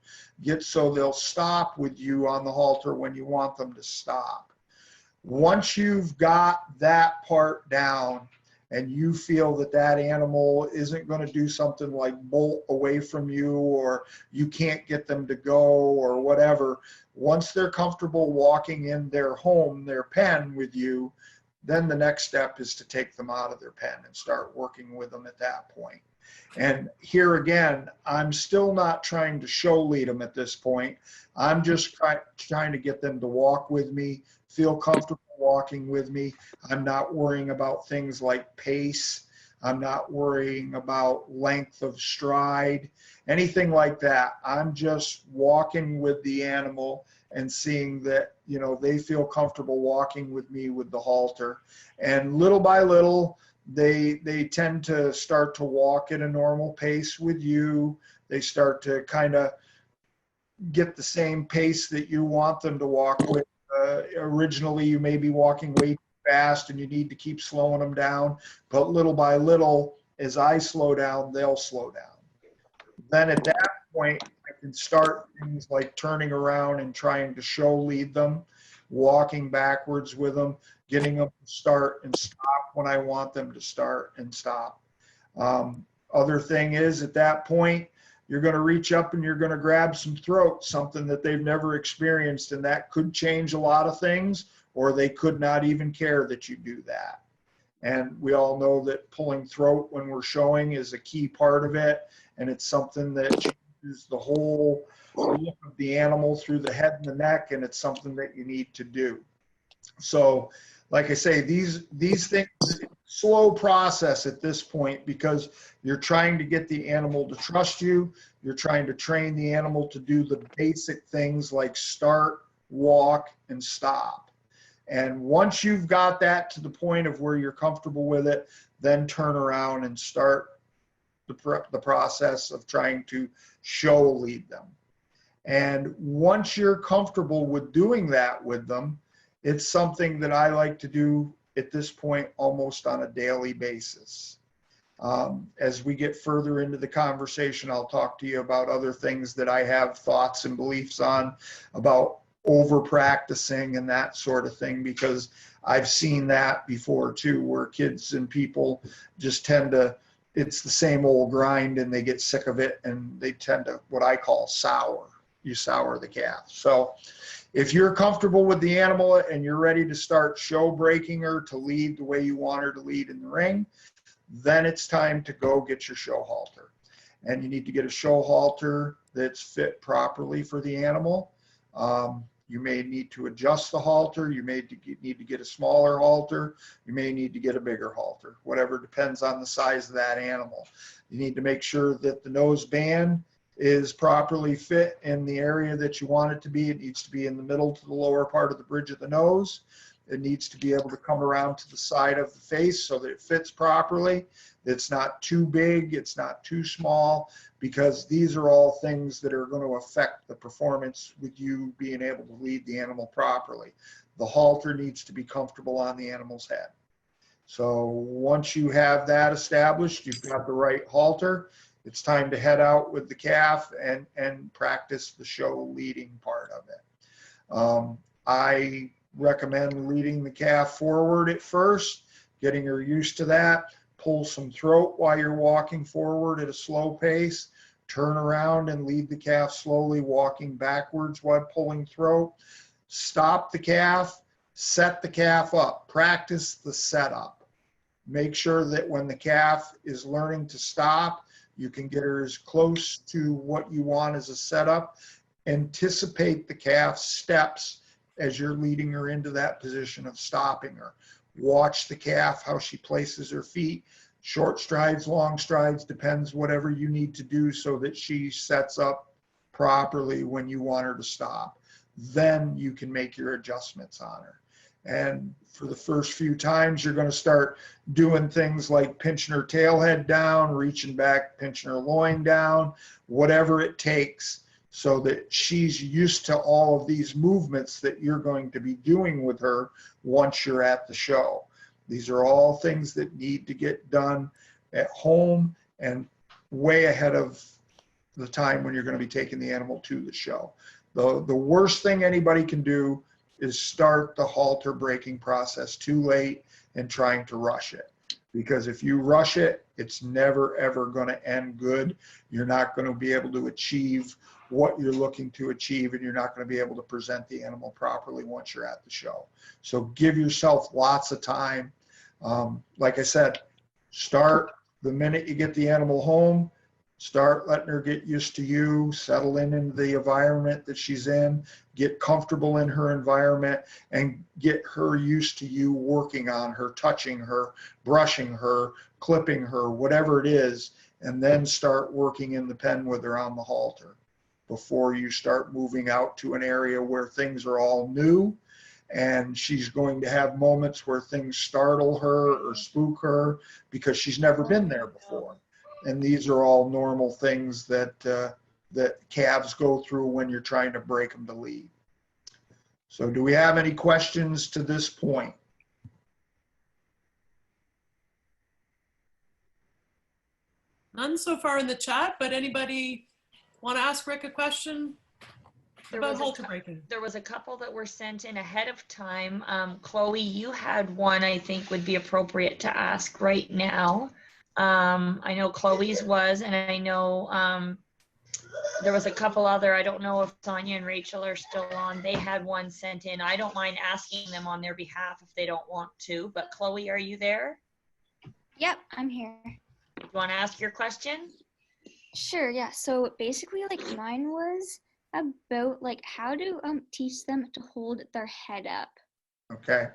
Get so they'll stop with you on the halter when you want them to stop. Once you've got that part down and you feel that that animal isn't going to do something like bolt away from you, or you can't get them to go or whatever, once they're comfortable walking in their home, their pen with you, then the next step is to take them out of their pen and start working with them at that point. And here again, I'm still not trying to show lead them at this point. I'm just trying to get them to walk with me, feel comfortable walking with me. I'm not worrying about things like pace. I'm not worrying about length of stride, anything like that. I'm just walking with the animal and seeing that, you know, they feel comfortable walking with me with the halter. And little by little, they tend to start to walk at a normal pace with you. They start to kind of get the same pace that you want them to walk with. Originally, you may be walking way too fast and you need to keep slowing them down. But little by little, as I slow down, they'll slow down. Then at that point, I can start things like turning around and trying to show lead them, walking backwards with them, getting them to start and stop when I want them to start and stop. Other thing is, at that point, you're going to reach up and you're going to grab some throat, something that they've never experienced, and that could change a lot of things, or they could not even care that you do that. And we all know that pulling throat when we're showing is a key part of it, and it's something that changes the whole look of the animal through the head and the neck, and it's something that you need to do. So like I say, these things, slow process at this point, because you're trying to get the animal to trust you. You're trying to train the animal to do the basic things like start, walk, and stop. And once you've got that to the point of where you're comfortable with it, then turn around and start the process of trying to show lead them. And once you're comfortable with doing that with them, it's something that I like to do at this point almost on a daily basis. As we get further into the conversation, I'll talk to you about other things that I have thoughts and beliefs on, about over practicing and that sort of thing, because I've seen that before too, where kids and people just tend to, it's the same old grind and they get sick of it and they tend to, what I call sour. You sour the calf. So if you're comfortable with the animal and you're ready to start show breaking her to lead the way you want her to lead in the ring, then it's time to go get your show halter. And you need to get a show halter that's fit properly for the animal. You may need to adjust the halter. You may need to get a smaller halter. You may need to get a bigger halter, whatever depends on the size of that animal. You need to make sure that the nose band is properly fit in the area that you want it to be. It needs to be in the middle to the lower part of the bridge of the nose. It needs to be able to come around to the side of the face so that it fits properly. It's not too big, it's not too small, because these are all things that are going to affect the performance with you being able to lead the animal properly. The halter needs to be comfortable on the animal's head. So once you have that established, you've got the right halter, it's time to head out with the calf and practice the show leading part of it. I recommend leading the calf forward at first, getting her used to that. Pull some throat while you're walking forward at a slow pace. Turn around and lead the calf slowly, walking backwards while pulling throat. Stop the calf, set the calf up. Practice the setup. Make sure that when the calf is learning to stop, You can get her as close to what you want as a setup. Anticipate the calf's steps as you're leading her into that position of stopping her. Watch the calf, how she places her feet. Short strides, long strides, depends whatever you need to do so that she sets up properly when you want her to stop. Then you can make your adjustments on her. And for the first few times, you're going to start doing things like pinching her tail head down, reaching back, pinching her loin down, whatever it takes, so that she's used to all of these movements that you're going to be doing with her once you're at the show. These are all things that need to get done at home and way ahead of the time when you're going to be taking the animal to the show. The worst thing anybody can do is start the halter breaking process too late and trying to rush it. Because if you rush it, it's never, ever going to end good. You're not going to be able to achieve what you're looking to achieve, and you're not going to be able to present the animal properly once you're at the show. So give yourself lots of time. Like I said, start the minute you get the animal home. Start letting her get used to you, settle into the environment that she's in, get comfortable in her environment, and get her used to you working on her, touching her, brushing her, clipping her, whatever it is, and then start working in the pen with her on the halter before you start moving out to an area where things are all new, and she's going to have moments where things startle her or spook her because she's never been there before. And these are all normal things that that calves go through when you're trying to break them to lead. So do we have any questions to this point? None so far in the chat, but anybody want to ask Rick a question about halter breaking? There was a couple that were sent in ahead of time. Chloe, you had one I think would be appropriate to ask right now. I know Chloe's was, and I know there was a couple other, I don't know if Sonia and Rachel are still on. They had one sent in. I don't mind asking them on their behalf if they don't want to, but Chloe, are you there? Yep, I'm here. You want to ask your question? Sure, yeah. So basically, like, mine was about, like, how to teach them to hold their head up. Okay,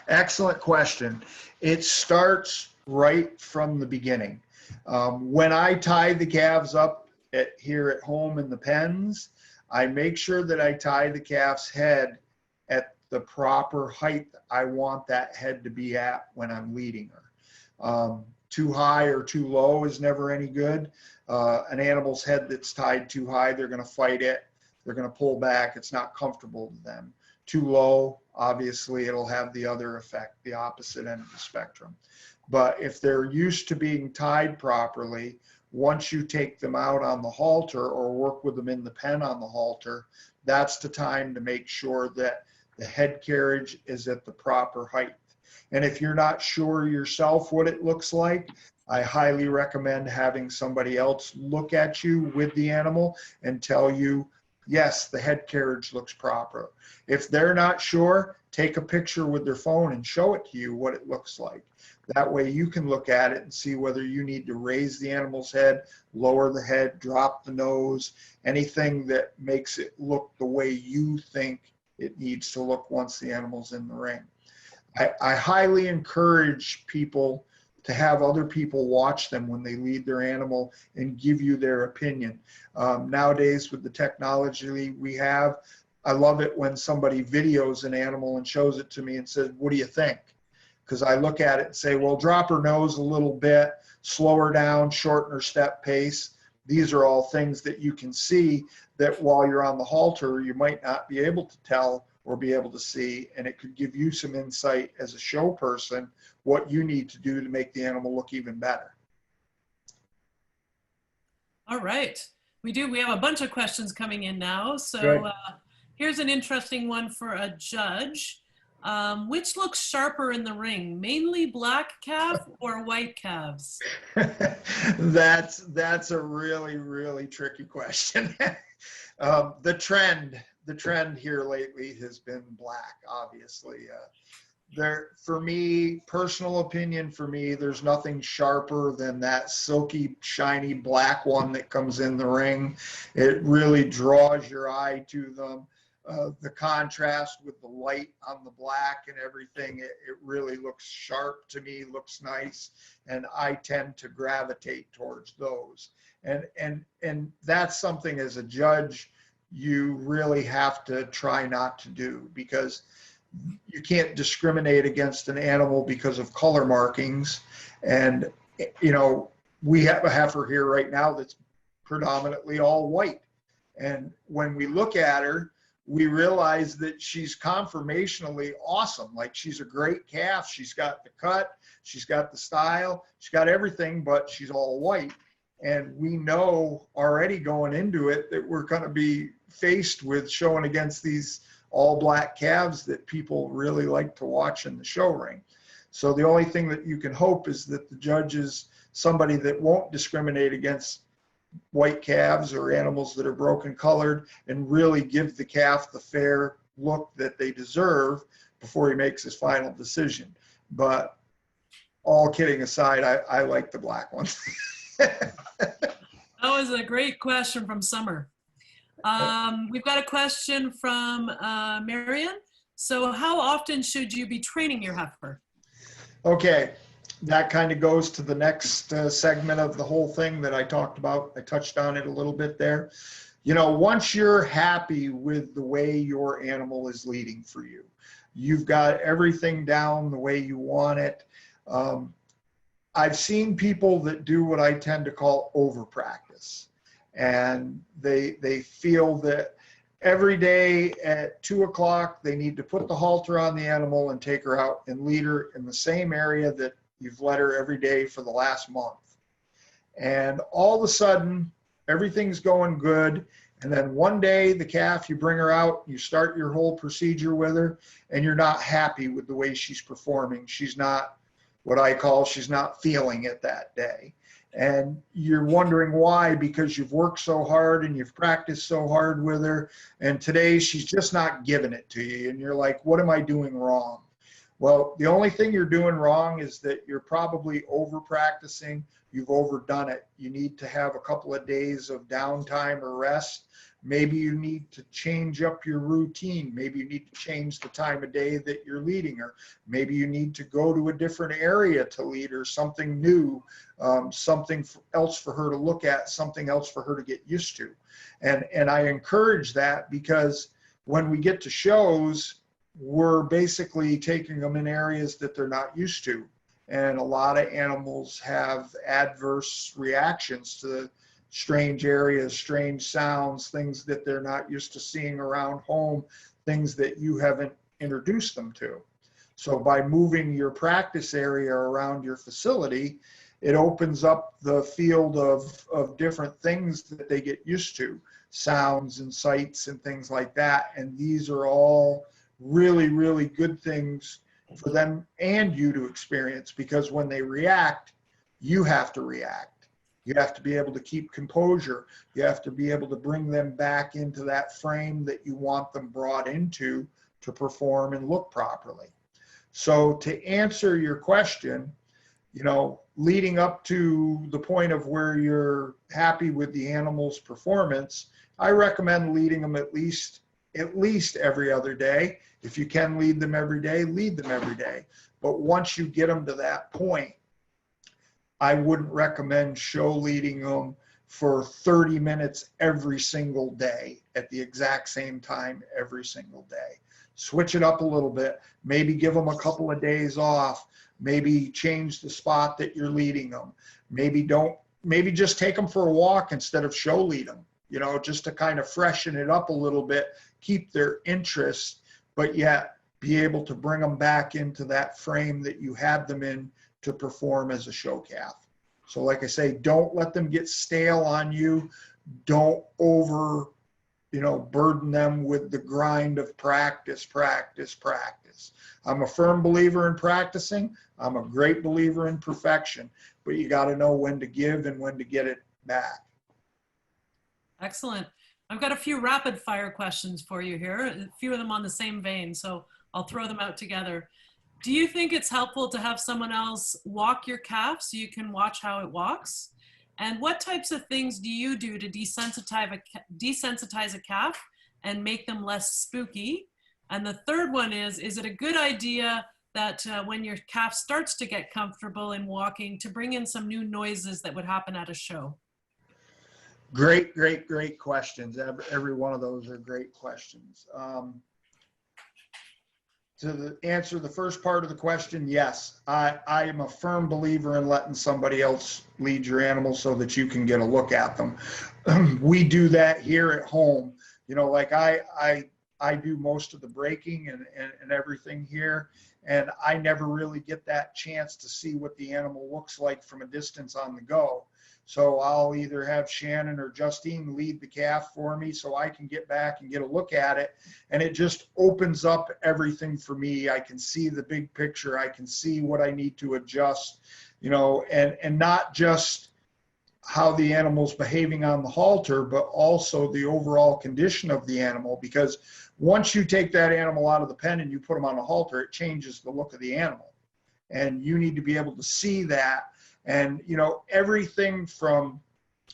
excellent question. It starts right from the beginning. When I tie the calves up here at home in the pens, I make sure that I tie the calf's head at the proper height I want that head to be at when I'm leading her. Too high or too low is never any good. An animal's head that's tied too high, they're going to fight it. They're going to pull back. It's not comfortable to them. Too low, obviously, it'll have the other effect, the opposite end of the spectrum. But if they're used to being tied properly, once you take them out on the halter or work with them in the pen on the halter, that's the time to make sure that the head carriage is at the proper height. And if you're not sure yourself what it looks like, I highly recommend having somebody else look at you with the animal and tell you, yes, the head carriage looks proper. If they're not sure, take a picture with their phone and show it to you what it looks like. That way you can look at it and see whether you need to raise the animal's head, lower the head, drop the nose, anything that makes it look the way you think it needs to look once the animal's in the ring. I highly encourage people to have other people watch them when they lead their animal and give you their opinion. Nowadays, with the technology we have, I love it when somebody videos an animal and shows it to me and says, what do you think? Because I look at it and say, well, drop her nose a little bit, slow her down, shorten her step pace. These are all things that you can see that while you're on the halter, you might not be able to tell or be able to see, and it could give you some insight as a show person what you need to do to make the animal look even better. All right, we have a bunch of questions coming in now. So here's an interesting one for a judge. Which looks sharper in the ring, mainly black calf or white calves? That's a really, really tricky question. The trend here lately has been black, obviously. There, for me, personal opinion, for me, there's nothing sharper than that silky, shiny black one that comes in the ring. It really draws your eye to them. The contrast with the light on the black and everything, it really looks sharp to me, looks nice, and I tend to gravitate towards those. And that's something as a judge you really have to try not to do, because you can't discriminate against an animal because of color markings. And, you know, we have a heifer here right now that's predominantly all white. And when we look at her, we realize that she's conformationally awesome. Like, she's a great calf. She's got the cut, she's got the style, she's got everything, but she's all white. And we know already going into it that we're going to be faced with showing against these all black calves that people really like to watch in the show ring. So the only thing that you can hope is that the judge is somebody that won't discriminate against white calves or animals that are broken colored, and really give the calf the fair look that they deserve before he makes his final decision. But all kidding aside, I like the black ones. That was a great question from Summer. We've got a question from Marion. So how often should you be training your heifer? Okay, that kind of goes to the next segment of the whole thing that I talked about. I touched on it a little bit there. You know, once you're happy with the way your animal is leading for you, you've got everything down the way you want it. I've seen people that do what I tend to call over practice. And they feel that every day at 2 o'clock, they need to put the halter on the animal and take her out and lead her in the same area that you've led her every day for the last month. And all of a sudden, everything's going good. And then one day, the calf, you bring her out, you start your whole procedure with her, and you're not happy with the way she's performing. She's not what I call, she's not feeling it that day. And you're wondering why, because you've worked so hard and you've practiced so hard with her, and today she's just not giving it to you. And you're like, what am I doing wrong? Well, the only thing you're doing wrong is that you're probably over practicing. You've overdone it. You need to have a couple of days of downtime or rest. Maybe you need to change up your routine. Maybe you need to change the time of day that you're leading her. Maybe you need to go to a different area to lead her, something new, something else for her to look at, something else for her to get used to. And I encourage that, because when we get to shows, we're basically taking them in areas that they're not used to. And a lot of animals have adverse reactions to strange areas, strange sounds, things that they're not used to seeing around home, things that you haven't introduced them to. So by moving your practice area around your facility, it opens up the field of different things that they get used to, sounds and sights and things like that. And these are all really, really good things for them and you to experience, because when they react, you have to react. You have to be able to keep composure. You have to be able to bring them back into that frame that you want them brought into to perform and look properly. So to answer your question, you know, leading up to the point of where you're happy with the animal's performance, I recommend leading them at least every other day. If you can lead them every day, lead them every day. But once you get them to that point, I wouldn't recommend show leading them for 30 minutes every single day at the exact same time every single day. Switch it up a little bit. Maybe give them a couple of days off. Maybe change the spot that you're leading them. Maybe just take them for a walk instead of show lead them, you know, just to kind of freshen it up a little bit, keep their interest, but yet be able to bring them back into that frame that you had them in to perform as a show calf. So like I say, don't let them get stale on you. Don't over, burden them with the grind of practice. I'm a firm believer in practicing. I'm a great believer in perfection, but you got to know when to give and when to get it back. Excellent. I've got a few rapid fire questions for you here, a few of them on the same vein, so I'll throw them out together. Do you think it's helpful to have someone else walk your calf so you can watch how it walks? And what types of things do you do to desensitize a calf and make them less spooky? And the third one is it a good idea that when your calf starts to get comfortable in walking, to bring in some new noises that would happen at a show? Great questions. Every one of those are great questions. To answer the first part of the question, yes, I am a firm believer in letting somebody else lead your animal so that you can get a look at them. We do that here at home. You know, like I do most of the breaking and everything here, and I never really get that chance to see what the animal looks like from a distance on the go. So I'll either have Shannon or Justine lead the calf for me so I can get back and get a look at it. And it just opens up everything for me. I can see the big picture. I can see what I need to adjust, you know, and not just how the animal's behaving on the halter, but also the overall condition of the animal. Because once you take that animal out of the pen and you put him on a halter, it changes the look of the animal. And you need to be able to see that. And, you know, everything from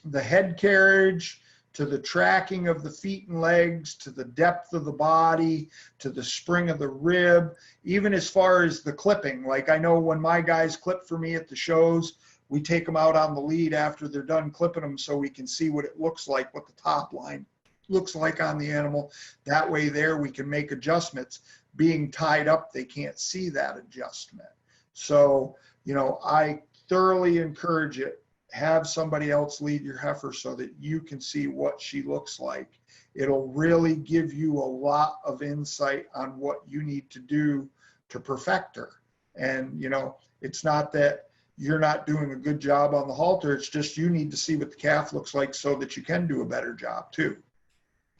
the head carriage to the tracking of the feet and legs, to the depth of the body, to the spring of the rib, even as far as the clipping. Like I know when my guys clip for me at the shows, we take them out on the lead after they're done clipping them so we can see what it looks like, what the top line looks like on the animal. That way there we can make adjustments. Being tied up, they can't see that adjustment. So, you know, I thoroughly encourage it. Have somebody else lead your heifer so that you can see what she looks like. It'll really give you a lot of insight on what you need to do to perfect her. And, you know, it's not that you're not doing a good job on the halter. It's just you need to see what the calf looks like so that you can do a better job too.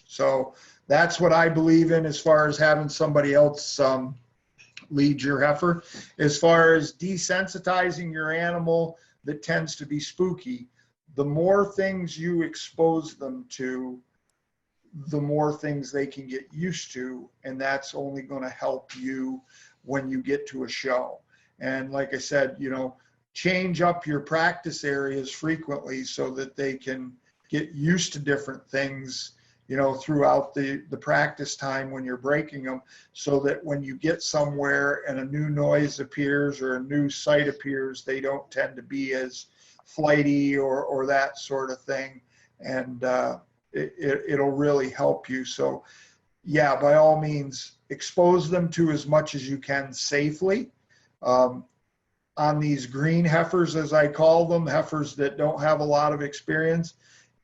So that's what I believe in as far as having somebody else lead your heifer. As far as desensitizing your animal that tends to be spooky, the more things you expose them to, the more things they can get used to, and that's only going to help you when you get to a show. And like I said, you know, change up your practice areas frequently so that they can get used to different things, you know, throughout the practice time when you're breaking them, so that when you get somewhere and a new noise appears or a new sight appears, they don't tend to be as flighty or that sort of thing. And it'll really help you. So yeah, by all means, expose them to as much as you can safely. On these green heifers, as I call them, heifers that don't have a lot of experience,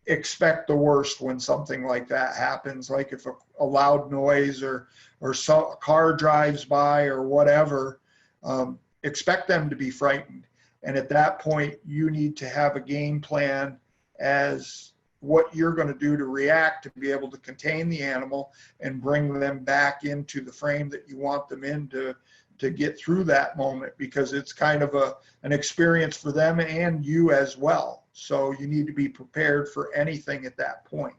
expect the worst when something like that happens. Like if a loud noise or a car drives by or whatever, expect them to be frightened. And at that point, you need to have a game plan as what you're going to do to react to be able to contain the animal and bring them back into the frame that you want them in to get through that moment, because it's kind of an experience for them and you as well. So you need to be prepared for anything at that point.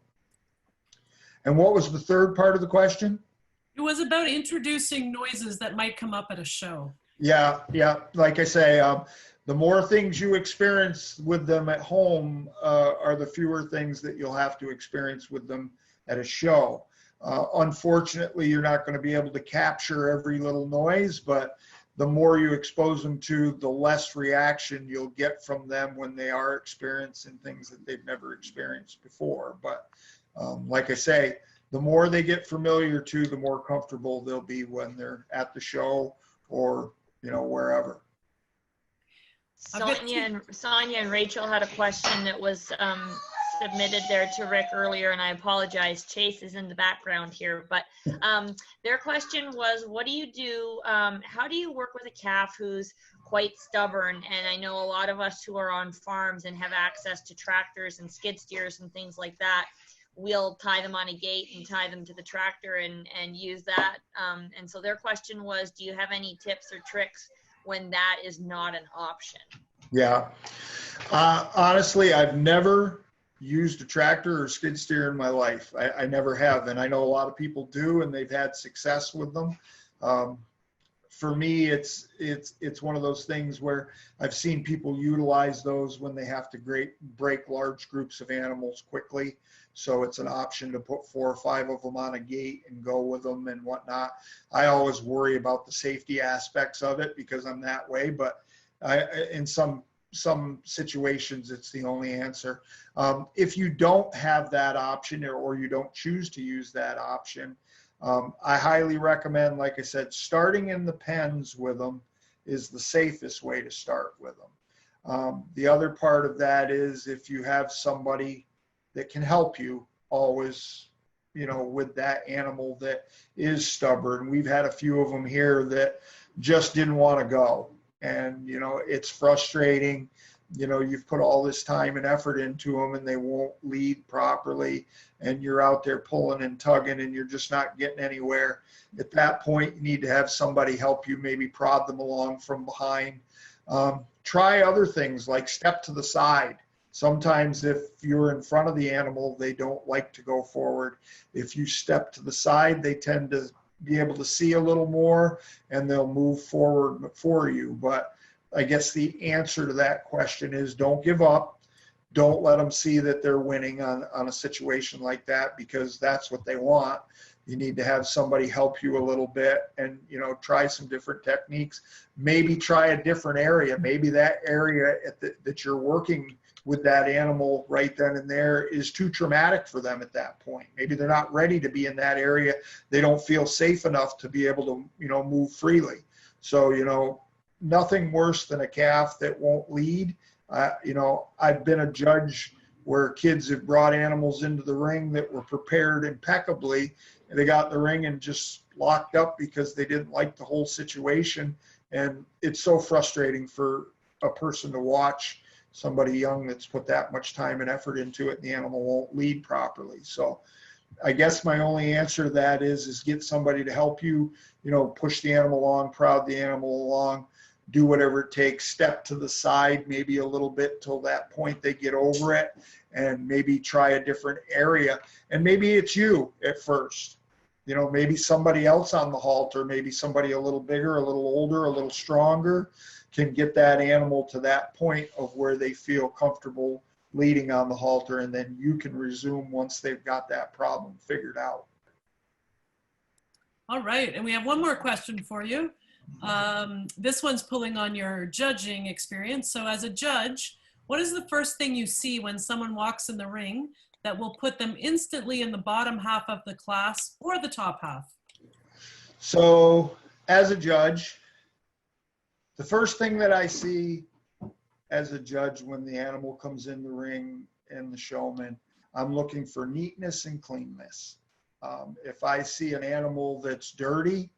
And what was the third part of the question? It was about introducing noises that might come up at a show. Yeah. Like I say, the more things you experience with them at home are the fewer things that you'll have to experience with them at a show. Unfortunately, you're not going to be able to capture every little noise, but the more you expose them to, the less reaction you'll get from them when they are experiencing things that they've never experienced before. But like I say, the more they get familiar to, the more comfortable they'll be when they're at the show or, you know, wherever. Sonia and Rachel had a question that was submitted there to Rick earlier, and I apologize, Chase is in the background here, but their question was, what do you do, how do you work with a calf who's quite stubborn? And I know a lot of us who are on farms and have access to tractors and skid steers and things like that, we'll tie them on a gate and tie them to the tractor and use that. And so their question was, do you have any tips or tricks when that is not an option? Yeah. Honestly, I've never used a tractor or skid steer in my life. I never have, and I know a lot of people do, and they've had success with them. for me, it's one of those things where I've seen people utilize those when they have to break large groups of animals quickly. So it's an option to put 4 or 5 of them on a gate and go with them and whatnot. I always worry about the safety aspects of it because I'm that way, but in some situations, it's the only answer. If you don't have that option or you don't choose to use that option, I highly recommend, like I said, starting in the pens with them is the safest way to start with them. The other part of that is if you have somebody that can help you always, with that animal that is stubborn. We've had a few of them here that just didn't want to go. And, it's frustrating. You've put all this time and effort into them and they won't lead properly. And you're out there pulling and tugging and you're just not getting anywhere. At that point, you need to have somebody help you, maybe prod them along from behind. Try other things like step to the side. Sometimes if you're in front of the animal, they don't like to go forward. If you step to the side, they tend to be able to see a little more and they'll move forward for you. But I guess the answer to that question is don't give up. Don't let them see that they're winning on a situation like that because that's what they want. You need to have somebody help you a little bit and, try some different techniques. Maybe try a different area. Maybe that area that you're working with that animal right then and there is too traumatic for them at that point. Maybe they're not ready to be in that area. They don't feel safe enough to be able to, move freely. So, nothing worse than a calf that won't lead. I've been a judge where kids have brought animals into the ring that were prepared impeccably. And they got in the ring and just locked up because they didn't like the whole situation. And it's so frustrating for a person to watch somebody young that's put that much time and effort into it and the animal won't lead properly. So I guess my only answer to that is get somebody to help you, push the animal along, prod the animal along, do whatever it takes, step to the side maybe a little bit till that point they get over it and maybe try a different area. And maybe it's you at first, maybe somebody else on the halter, maybe somebody a little bigger, a little older, a little stronger can get that animal to that point of where they feel comfortable leading on the halter, and then you can resume once they've got that problem figured out. All right, and we have one more question for you. This one's pulling on your judging experience. So as a judge, what is the first thing you see when someone walks in the ring that will put them instantly in the bottom half of the class or the top half? So as a judge, the first thing that I see as a judge when the animal comes in the ring and the showman, I'm looking for neatness and cleanness. If I see an animal that's dirty,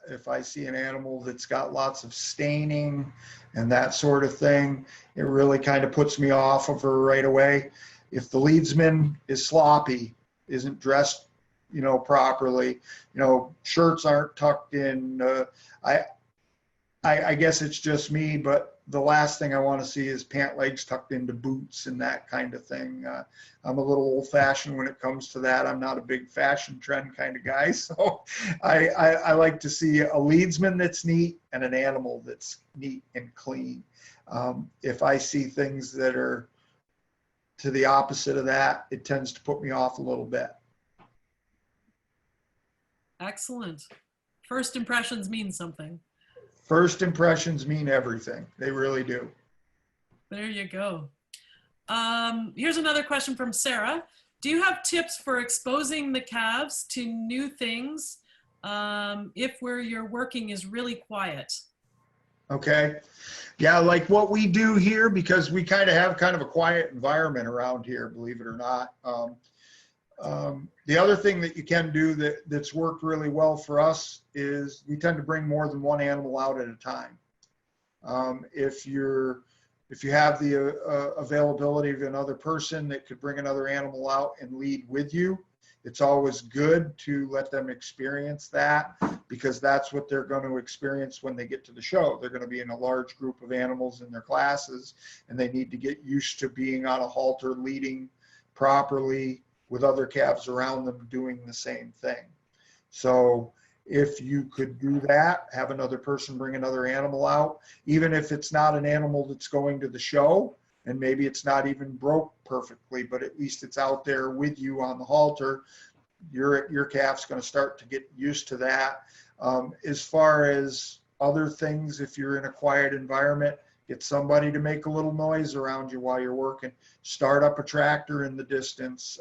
if I see an animal that's got lots of staining and that sort of thing, it really kind of puts me off of her right away. If the leadsman is sloppy, isn't dressed, properly, shirts aren't tucked in, I guess it's just me, but the last thing I want to see is pant legs tucked into boots and that kind of thing. I'm a little old fashioned when it comes to that. I'm not a big fashion trend kind of guy. So I like to see a leadsman that's neat and an animal that's neat and clean. If I see things that are to the opposite of that, it tends to put me off a little bit. Excellent. First impressions mean something. First impressions mean everything. They really do. There you go. Here's another question from Sarah. Do you have tips for exposing the calves to new things if where you're working is really quiet? Okay. Yeah, like what we do here, because we kind of have a quiet environment around here, believe it or not. The other thing that you can do that's worked really well for us is we tend to bring more than one animal out at a time. If you have the availability of another person that could bring another animal out and lead with you, it's always good to let them experience that, because that's what they're going to experience when they get to the show. They're going to be in a large group of animals in their classes, and they need to get used to being on a halter, leading properly with other calves around them doing the same thing. So if you could do that, have another person bring another animal out, even if it's not an animal that's going to the show, and maybe it's not even broke perfectly, but at least it's out there with you on the halter. Your calf's going to start to get used to that. As far as other things, if you're in a quiet environment, get somebody to make a little noise around you while you're working. Start up a tractor in the distance.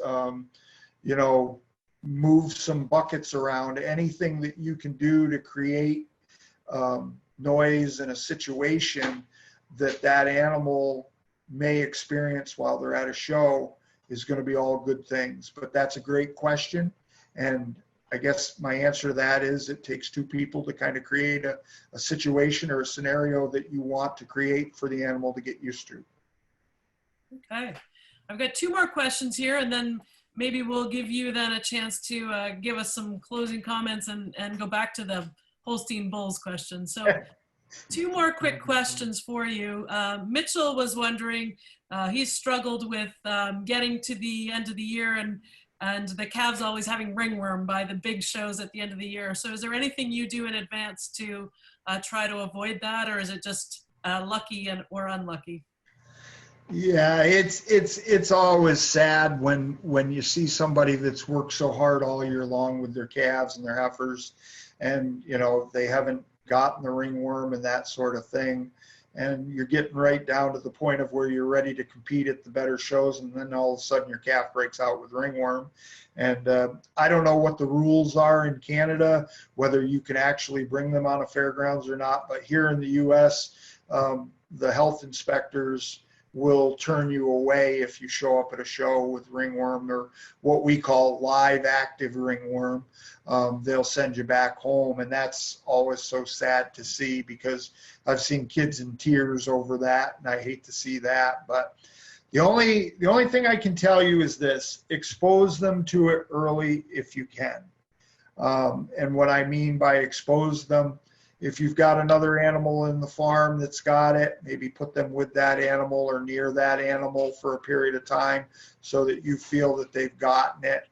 You know, move some buckets around. Anything that you can do to create noise in a situation that animal may experience while they're at a show is going to be all good things. But that's a great question. And I guess my answer to that is it takes two people to kind of create a situation or a scenario that you want to create for the animal to get used to. Okay. I've got two more questions here, and then maybe we'll give you then a chance to give us some closing comments and go back to the Holstein Bulls question. So two more quick questions for you. Mitchell was wondering, he's struggled with getting to the end of the year and the calves always having ringworm by the big shows at the end of the year. So is there anything you do in advance to try to avoid that, or is it just lucky or unlucky? Yeah, it's always sad when you see somebody that's worked so hard all year long with their calves and their heifers, and you know they haven't gotten the ringworm and that sort of thing, and you're getting right down to the point of where you're ready to compete at the better shows, and then all of a sudden your calf breaks out with ringworm. And I don't know what the rules are in Canada, whether you can actually bring them on a fairgrounds or not, but here in the US, the health inspectors will turn you away if you show up at a show with ringworm, or what we call live active ringworm. They'll send you back home, and that's always so sad to see, because I've seen kids in tears over that, and I hate to see that. But the only thing I can tell you is this: expose them to it early if you can. And what I mean by expose them, if you've got another animal in the farm that's got it, maybe put them with that animal or near that animal for a period of time so that you feel that they've gotten it.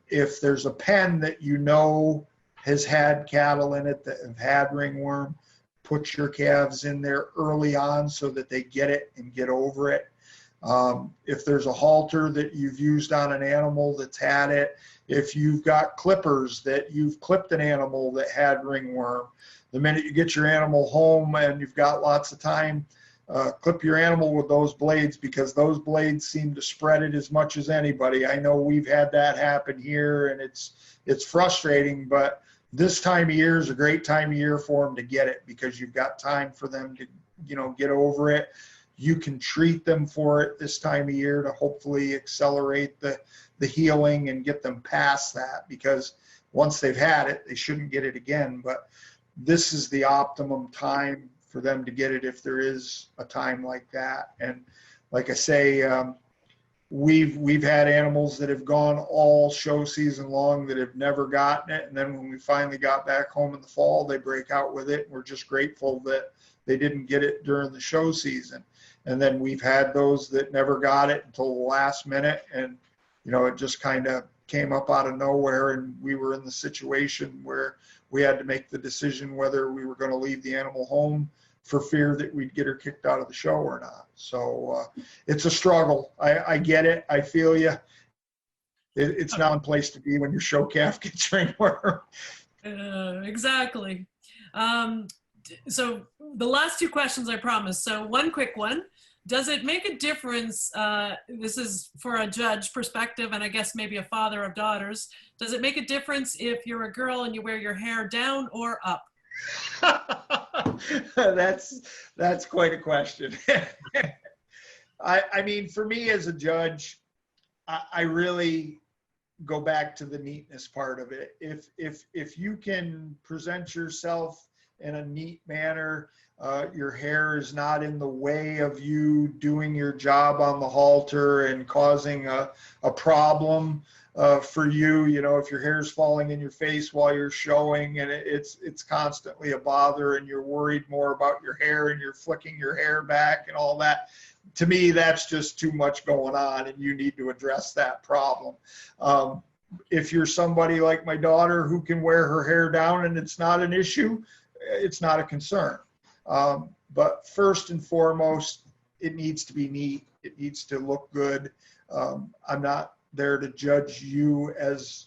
If there's a pen that you know has had cattle in it that have had ringworm, put your calves in there early on so that they get it and get over it. If there's a halter that you've used on an animal that's had it, if you've got clippers that you've clipped an animal that had ringworm, the minute you get your animal home and you've got lots of time, clip your animal with those blades, because those blades seem to spread it as much as anybody. I know we've had that happen here, and it's frustrating, but this time of year is a great time of year for them to get it, because you've got time for them to, you know, get over it. You can treat them for it this time of year to hopefully accelerate the healing and get them past that, because once they've had it, they shouldn't get it again. But this is the optimum time for them to get it, if there is a time like that. And like I say, we've had animals that have gone all show season long that have never gotten it, and then when we finally got back home in the fall, they break out with it, and we're just grateful that they didn't get it during the show season. And then we've had those that never got it until the last minute, and you know, it just kind of came up out of nowhere, and we were in the situation where we had to make the decision whether we were going to leave the animal home for fear that we'd get her kicked out of the show or not. So it's a struggle. I get it. I feel you. It's not a place to be when your show calf gets ringworm. Exactly. So the last two questions, I promise. So one quick one. Does it make a difference, this is for a judge perspective, and I guess maybe a father of daughters, does it make a difference if you're a girl and you wear your hair down or up? That's quite a question. I mean, for me as a judge, I really go back to the neatness part of it. If you can present yourself in a neat manner, your hair is not in the way of you doing your job on the halter and causing a problem for you. You know, if your hair is falling in your face while you're showing and it's constantly a bother, and you're worried more about your hair and you're flicking your hair back and all that, to me, that's just too much going on, and you need to address that problem. If you're somebody like my daughter who can wear her hair down and it's not an issue, it's not a concern. But first and foremost, it needs to be neat. It needs to look good. I'm not there to judge you as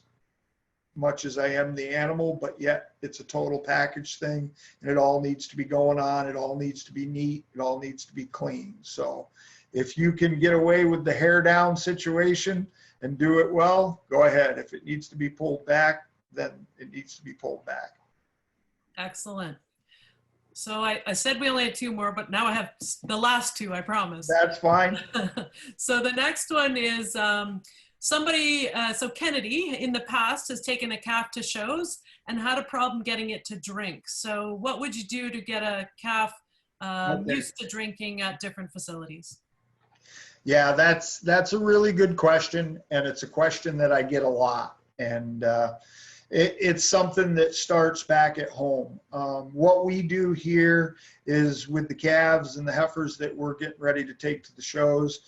much as I am the animal, but yet it's a total package thing, and it all needs to be going on. It all needs to be neat. It all needs to be clean. So if you can get away with the hair down situation and do it well, go ahead. If it needs to be pulled back, then it needs to be pulled back. Excellent. So I said we only had two more, but now I have the last two, I promise. That's fine. So the next one is somebody, so Kennedy in the past has taken a calf to shows and had a problem getting it to drink. So what would you do to get a calf used to drinking at different facilities? Yeah, that's a really good question, and it's a question that I get a lot. And it's something that starts back at home. What we do here is with the calves and the heifers that we're getting ready to take to the shows.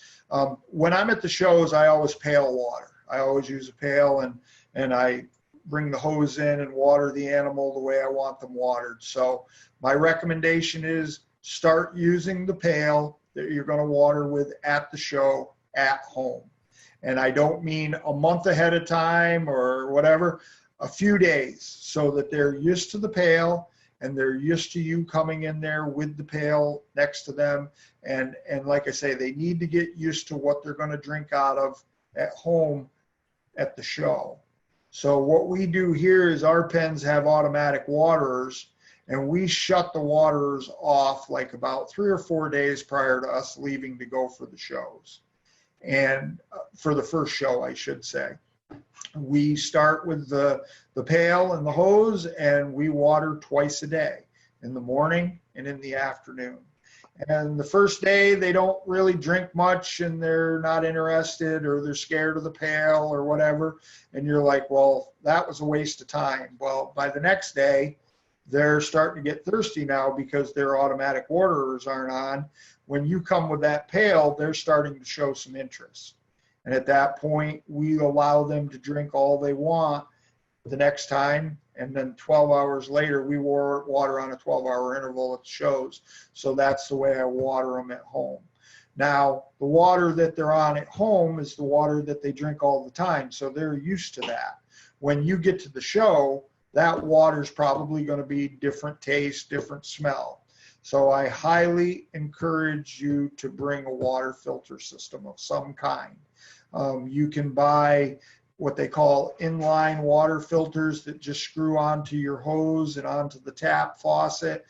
When I'm at the shows, I always pail water. I always use a pail, and I bring the hose in and water the animal the way I want them watered. So my recommendation is start using the pail that you're going to water with at the show at home. And I don't mean a month ahead of time or whatever, a few days, so that they're used to the pail and they're used to you coming in there with the pail next to them. And like I say, they need to get used to what they're going to drink out of at home at the show. So what we do here is our pens have automatic waterers, and we shut the waterers off like about 3 or 4 days prior to us leaving to go for the shows. And for the first show, I should say. We start with the pail and the hose, and we water twice a day, in the morning and in the afternoon. And the first day, they don't really drink much, and they're not interested, or they're scared of the pail or whatever. And you're like, well, that was a waste of time. Well, by the next day, they're starting to get thirsty now because their automatic waterers aren't on. When you come with that pail, they're starting to show some interest. And at that point, we allow them to drink all they want the next time. And then 12 hours later, we water on a 12-hour interval at the shows. So that's the way I water them at home. Now, the water that they're on at home is the water that they drink all the time. So they're used to that. When you get to the show, that water is probably going to be different taste, different smell. So I highly encourage you to bring a water filter system of some kind. You can buy what they call inline water filters that just screw onto your hose and onto the tap faucet.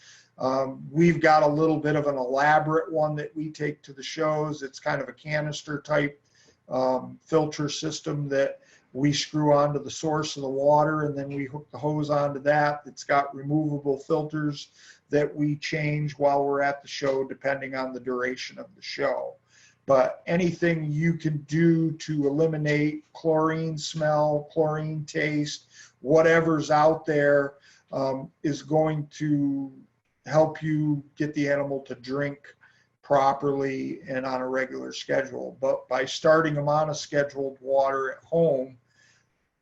We've got a little bit of an elaborate one that we take to the shows. It's kind of a canister type filter system that we screw onto the source of the water, and then we hook the hose onto that. It's got removable filters that we change while we're at the show, depending on the duration of the show. But anything you can do to eliminate chlorine smell, chlorine taste, whatever's out there is going to help you get the animal to drink properly and on a regular schedule. But by starting them on a scheduled water at home,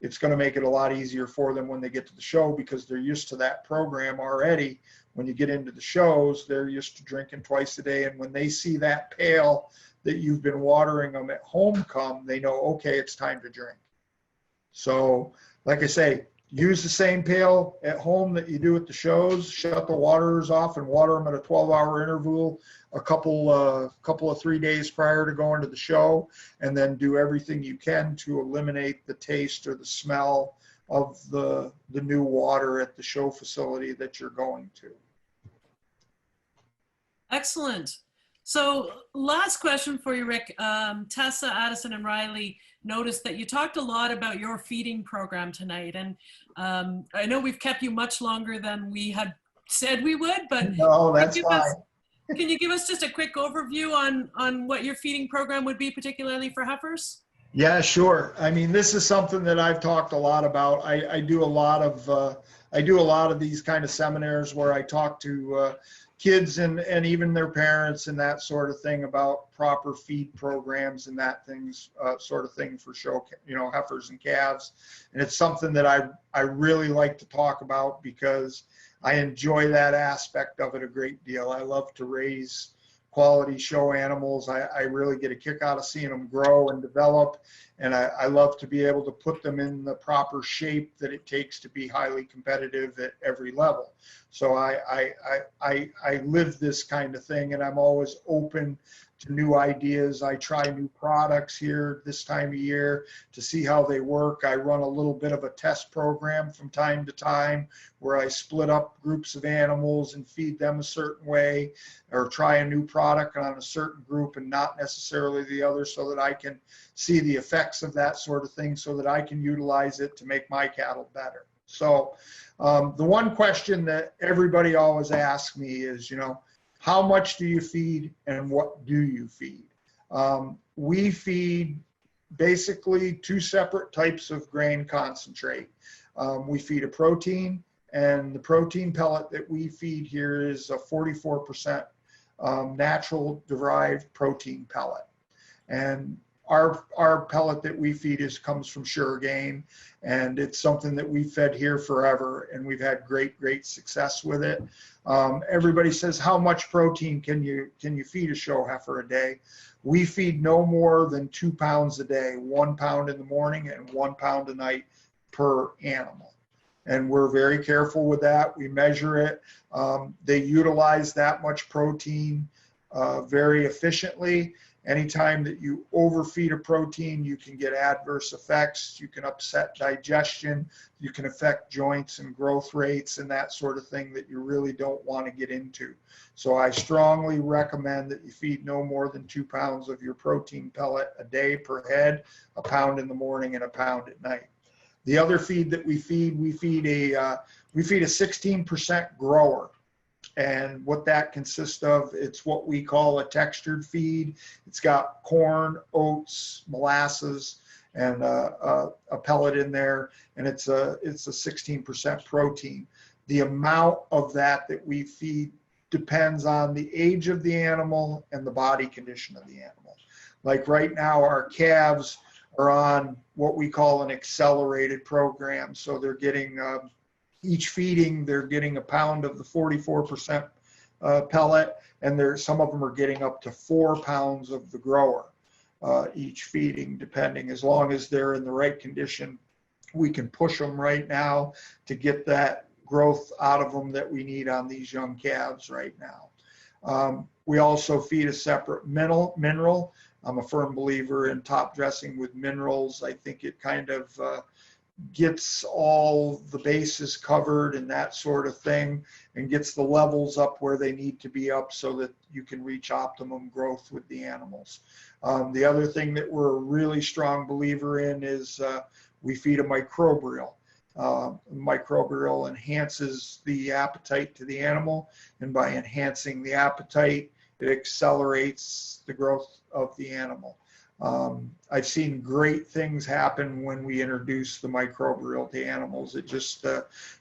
it's going to make it a lot easier for them when they get to the show, because they're used to that program already. When you get into the shows, they're used to drinking twice a day. And when they see that pail that you've been watering them at home come, they know, okay, it's time to drink. So like I say, use the same pail at home that you do at the shows, shut the waterers off and water them at a 12-hour interval a couple of 3 days prior to going to the show, and then do everything you can to eliminate the taste or the smell of the new water at the show facility that you're going to. Excellent. So last question for you, Rick. Tessa, Addison, and Riley noticed that you talked a lot about your feeding program tonight. And I know we've kept you much longer than we had said we would, but no, that's fine. Can you give us just a quick overview on what your feeding program would be, particularly for heifers? Yeah, sure. I mean, this is something that I've talked a lot about. I do a lot of these kind of seminars where I talk to kids and even their parents and that sort of thing about proper feed programs and that things sort of thing for show, heifers and calves. And it's something that I really like to talk about because I enjoy that aspect of it a great deal. I love to raise quality show animals. I really get a kick out of seeing them grow and develop, and I love to be able to put them in the proper shape that it takes to be highly competitive at every level. So I live this kind of thing, and I'm always open to new ideas. I try new products here this time of year to see how they work. I run a little bit of a test program from time to time where I split up groups of animals and feed them a certain way, or try a new product on a certain group and not necessarily the other, so that I can see the effects of that sort of thing so that I can utilize it to make my cattle better. So the one question that everybody always asks me is, how much do you feed and what do you feed? We feed basically two separate types of grain concentrate. We feed a protein, and the protein pellet that we feed here is a 44% natural derived protein pellet. And our pellet that we feed comes from Sure Game, and it's something that we've fed here forever, and we've had great success with it. Everybody says, how much protein can you feed a show heifer a day? We feed no more than 2 pounds a day, 1 pound in the morning and 1 pound a night per animal. And we're very careful with that. We measure it. They utilize that much protein very efficiently. Anytime that you overfeed a protein, you can get adverse effects. You can upset digestion. You can affect joints and growth rates and that sort of thing that you really don't want to get into. So I strongly recommend that you feed no more than 2 pounds of your protein pellet a day per head, a pound in the morning and a pound at night. The other feed that we feed a 16% grower. And what that consists of, it's what we call a textured feed. It's got corn, oats, molasses, and a pellet in there, and it's a 16% protein. The amount of that we feed depends on the age of the animal and the body condition of the animal. Like right now, our calves are on what we call an accelerated program, so they're getting each feeding, they're getting a pound of the 44% pellet, and some of them are getting up to 4 pounds of the grower each feeding, depending. As long as they're in the right condition, we can push them right now to get that growth out of them that we need on these young calves right now. We also feed a separate mineral. I'm a firm believer in top dressing with minerals. I think it kind of gets all the bases covered and that sort of thing, and gets the levels up where they need to be up so that you can reach optimum growth with the animals. The other thing that we're a really strong believer in is we feed a microbial. Microbial enhances the appetite to the animal, and by enhancing the appetite, it accelerates the growth of the animal. I've seen great things happen when we introduce the microbial to animals. It just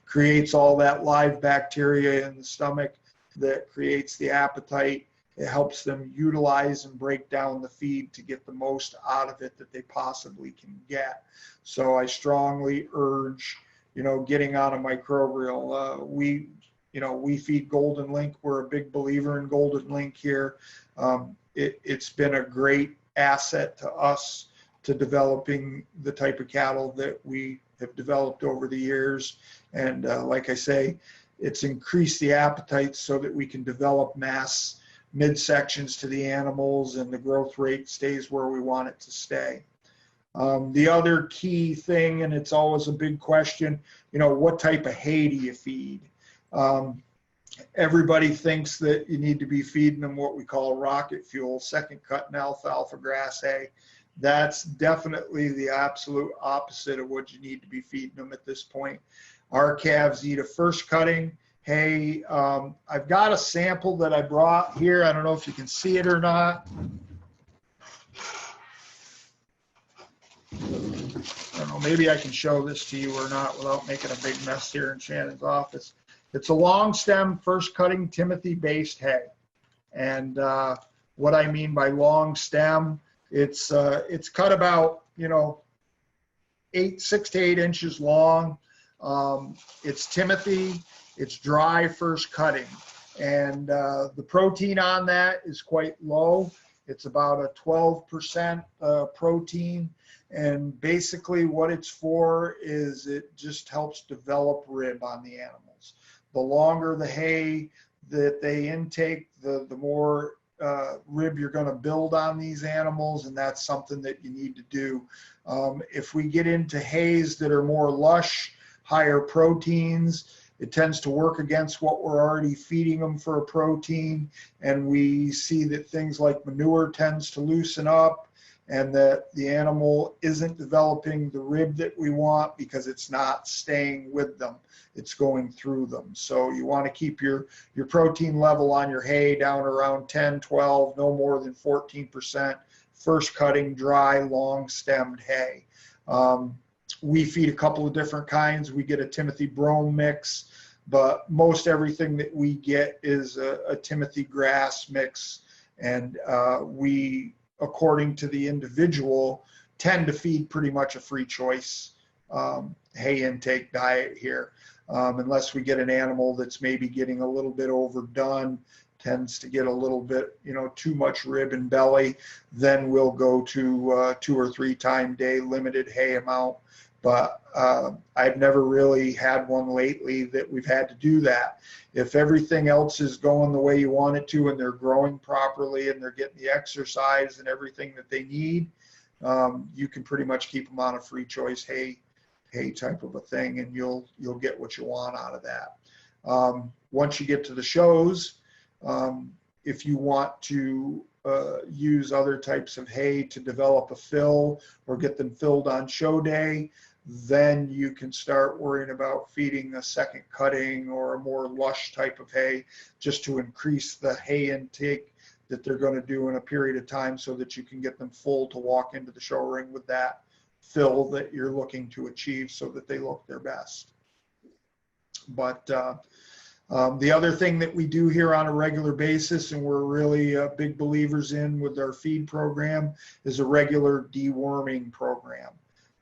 creates all that live bacteria in the stomach that creates the appetite. It helps them utilize and break down the feed to get the most out of it that they possibly can get. So I strongly urge, getting on a microbial. We feed Golden Link. We're a big believer in Golden Link here. It's been a great asset to us to developing the type of cattle that we have developed over the years. And like I say, it's increased the appetite so that we can develop mass midsections to the animals, and the growth rate stays where we want it to stay. The other key thing, and it's always a big question, what type of hay do you feed? Everybody thinks that you need to be feeding them what we call rocket fuel, second cut and alfalfa grass hay. That's definitely the absolute opposite of what you need to be feeding them at this point. Our calves eat a first cutting hay. I've got a sample that I brought here. I don't know if you can see it or not. maybe I can show this to you or not without making a big mess here in Shannon's office. It's a long stem, first cutting Timothy based hay. And what I mean by long stem, it's cut about, 6 to 8 inches long. It's Timothy, it's dry first cutting. And the protein on that is quite low. It's about a 12% protein. And basically what it's for is it just helps develop rib on the animals. The longer the hay that they intake, the more rib you're going to build on these animals, and that's something that you need to do. If we get into hays that are more lush, higher proteins, it tends to work against what we're already feeding them for a protein, and we see that things like manure tends to loosen up and that the animal isn't developing the rib that we want because it's not staying with them. It's going through them. So you want to keep your protein level on your hay down around 10, 12, no more than 14%, first cutting, dry, long stemmed hay. We feed a couple of different kinds. We get a Timothy brome mix, but most everything that we get is a Timothy grass mix. And we, according to the individual, tend to feed pretty much a free choice hay intake diet here. Unless we get an animal that's maybe getting a little bit overdone, tends to get a little bit, too much rib and belly, then we'll go to 2 or 3 time day limited hay amount. But I've never really had one lately that we've had to do that. If everything else is going the way you want it to and they're growing properly and they're getting the exercise and everything that they need, you can pretty much keep them on a free choice hay type of a thing, and you'll get what you want out of that. Once you get to the shows, if you want to use other types of hay to develop a fill or get them filled on show day, then you can start worrying about feeding a second cutting or a more lush type of hay just to increase the hay intake that they're going to do in a period of time so that you can get them full to walk into the show ring with that fill that you're looking to achieve so that they look their best. But the other thing that we do here on a regular basis, and we're really big believers in with our feed program, is a regular deworming program.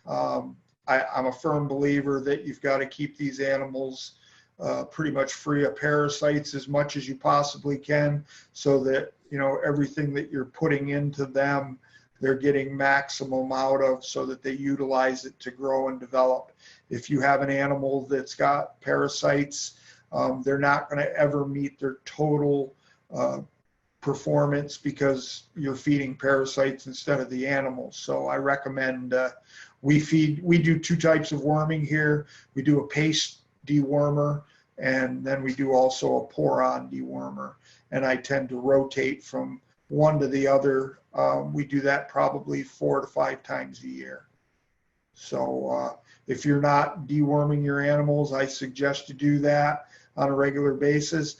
I'm a firm believer that you've got to keep these animals pretty much free of parasites as much as you possibly can so that, everything that you're putting into them, they're getting maximum out of so that they utilize it to grow and develop. If you have an animal that's got parasites, they're not going to ever meet their total performance because you're feeding parasites instead of the animals. So I recommend we do 2 types of worming here. We do a paste dewormer, and then we do also a pour-on dewormer. And I tend to rotate from one to the other. We do that probably 4 to 5 times a year. So if you're not deworming your animals, I suggest you do that on a regular basis.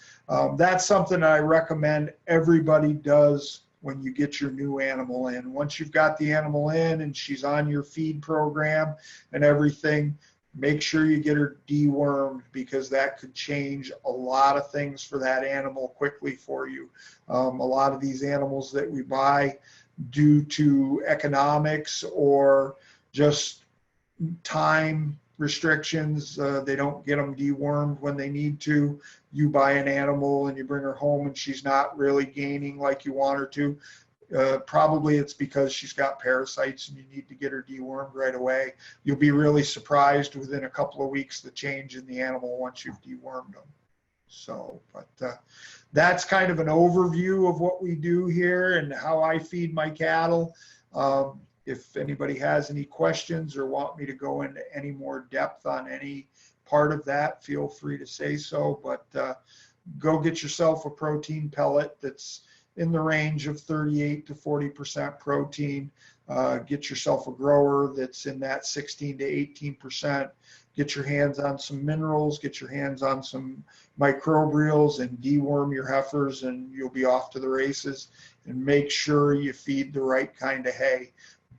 That's something I recommend everybody does when you get your new animal in. Once you've got the animal in and she's on your feed program and everything, make sure you get her dewormed because that could change a lot of things for that animal quickly for you. A lot of these animals that we buy, due to economics or just time restrictions, they don't get them dewormed when they need to. You buy an animal and you bring her home and she's not really gaining like you want her to. Probably it's because she's got parasites and you need to get her dewormed right away. You'll be really surprised within a couple of weeks the change in the animal once you've dewormed them. So, but that's kind of an overview of what we do here and how I feed my cattle. If anybody has any questions or want me to go into any more depth on any part of that, feel free to say so. But go get yourself a protein pellet that's in the range of 38 to 40% protein. Get yourself a grower that's in that 16 to 18%. Get your hands on some minerals, get your hands on some microbials and deworm your heifers and you'll be off to the races. And make sure you feed the right kind of hay.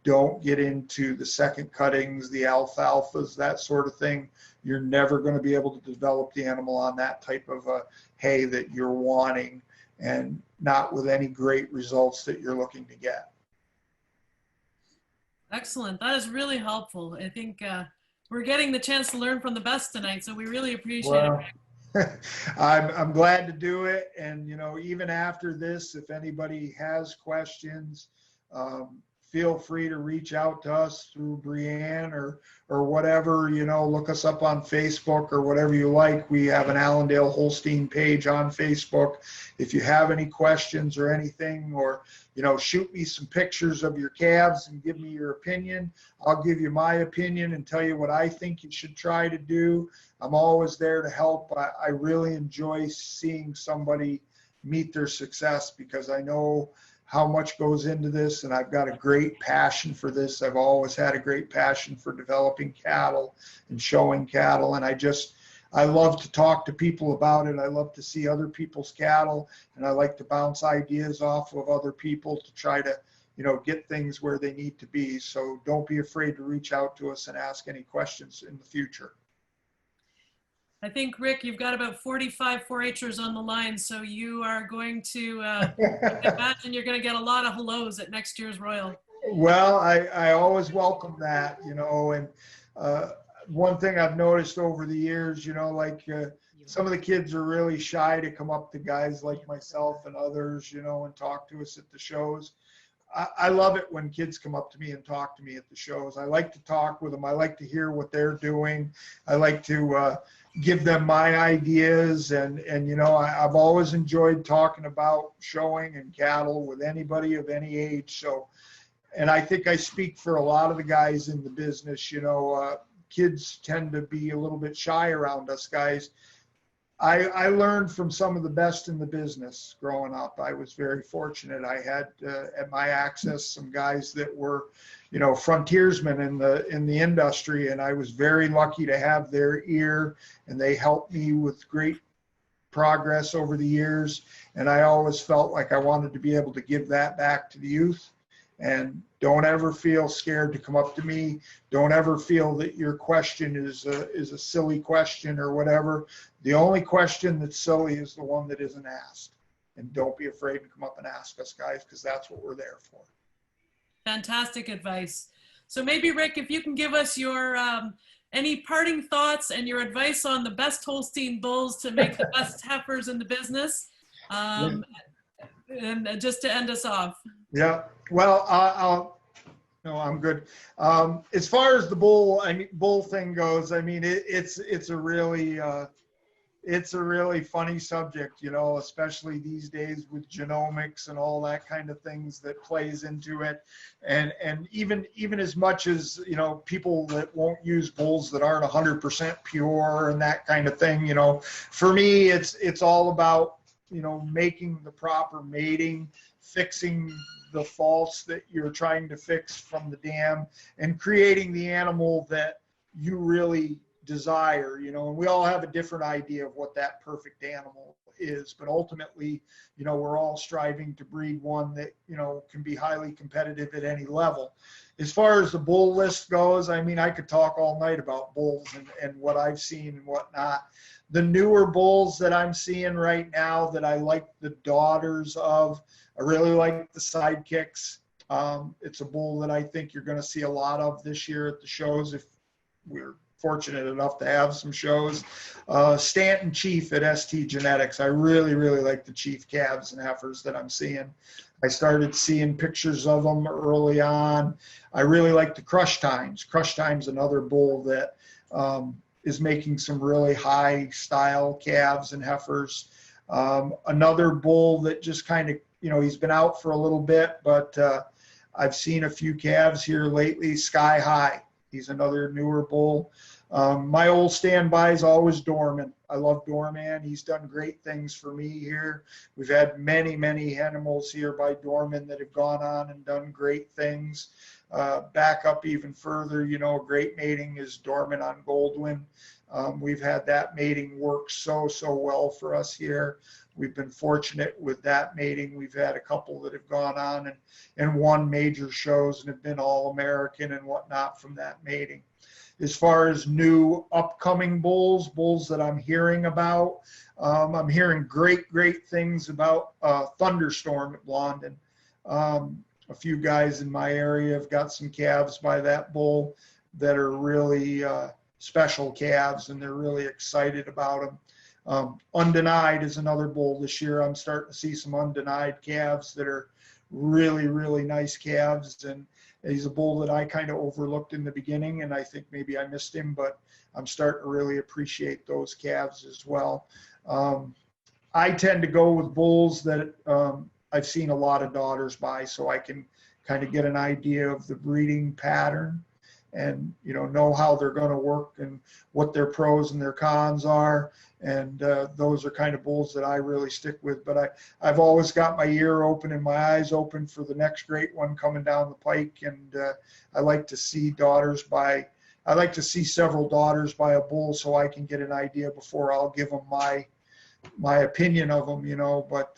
don't get into the second cuttings, the alfalfas, that sort of thing. You're never going to be able to develop the animal on that type of hay that you're wanting, and not with any great results that you're looking to get. Excellent. That is really helpful. I think we're getting the chance to learn from the best tonight, so we really appreciate it. I'm glad to do it. And, you know, even after this, if anybody has questions, feel free to reach out to us through Brianne or whatever, you know, look us up on Facebook or whatever you like. We have an Allendale Holstein page on Facebook. If you have any questions or anything, or, you know, shoot me some pictures of your calves and give me your opinion. I'll give you my opinion and tell you what I think you should try to do. I'm always there to help. I really enjoy seeing somebody meet their success, because I know how much goes into this, and I've got a great passion for this. I've always had a great passion for developing cattle and showing cattle, and I love to talk to people about it. I love to see other people's cattle, and I like to bounce ideas off of other people to try to, you know, get things where they need to be. So don't be afraid to reach out to us and ask any questions in the future. I think, Rick, you've got about 45 4-H'ers on the line, so you are going to, I imagine you're going to get a lot of hellos at next year's Royal. Well, I always welcome that, you know, and one thing I've noticed over the years, you know, like some of the kids are really shy to come up to guys like myself and others, you know, and talk to us at the shows. I love it when kids come up to me and talk to me at the shows. I like to talk with them. I like to hear what they're doing. I like to give them my ideas, and you know, I've always enjoyed talking about showing and cattle with anybody of any age. So, and I think I speak for a lot of the guys in the business, you know, kids tend to be a little bit shy around us guys. I learned from some of the best in the business growing up. I was very fortunate. I had at my access some guys that were, you know, frontiersmen in the industry, and I was very lucky to have their ear, and they helped me with great progress over the years. And I always felt like I wanted to be able to give that back to the youth. And don't ever feel scared to come up to me. Don't ever feel that your question is a silly question or whatever. The only question that's silly is the one that isn't asked. And don't be afraid to come up and ask us, guys, because that's what we're there for. Fantastic advice. So maybe, Rick, if you can give us your any parting thoughts and your advice on the best Holstein bulls to make the best heifers in the business, and just to end us off. Yeah. Well, no, I'm good. As far as the bull thing goes, I mean, it's a really funny subject, you know, especially these days with genomics and all that kind of things that plays into it. And even as much as, you know, people that won't use bulls that aren't 100% pure and that kind of thing, you know, for me, it's all about, you know, making the proper mating, fixing the faults that you're trying to fix from the dam, and creating the animal that you really desire, you know. And we all have a different idea of what that perfect animal is, but ultimately, you know, we're all striving to breed one that, you know, can be highly competitive at any level. As far as the bull list goes, I mean, I could talk all night about bulls and what I've seen and whatnot. The newer bulls that I'm seeing right now that I like the daughters of, I really like the Sidekicks. It's a bull that I think you're going to see a lot of this year at the shows, if we're fortunate enough to have some shows. Stanton Chief at ST Genetics. I really, really like the Chief calves and heifers that I'm seeing. I started seeing pictures of them early on. I really like the Crush Times. Crush Times, another bull that is making some really high style calves and heifers. Another bull that just kind of, you know, he's been out for a little bit, but I've seen a few calves here lately. Sky High. He's another newer bull. My old standby is always Dorman. I love Dorman. He's done great things for me here. We've had many, many animals here by Dorman that have gone on and done great things. Back up even further, you know, great mating is Dorman on Goldwyn. We've had that mating work so well for us here. We've been fortunate with that mating. We've had a couple that have gone on and won major shows and have been All-American and whatnot from that mating. As far as new upcoming bulls that I'm hearing about, I'm hearing great things about Thunderstorm at Blondin. A few guys in my area have got some calves by that bull that are really special calves, and they're really excited about them. Undenied is another bull this year. I'm starting to see some undenied calves that are really nice calves, and he's a bull that I kind of overlooked in the beginning, and I think maybe I missed him, but I'm starting to really appreciate those calves as well. I tend to go with bulls that I've seen a lot of daughters by, so I can kind of get an idea of the breeding pattern and know how they're going to work and what their pros and their cons are. And those are kind of bulls that I really stick with. But I've always got my ear open and my eyes open for the next great one coming down the pike. And I like to see several daughters by a bull so I can get an idea before I'll give them my opinion of them, But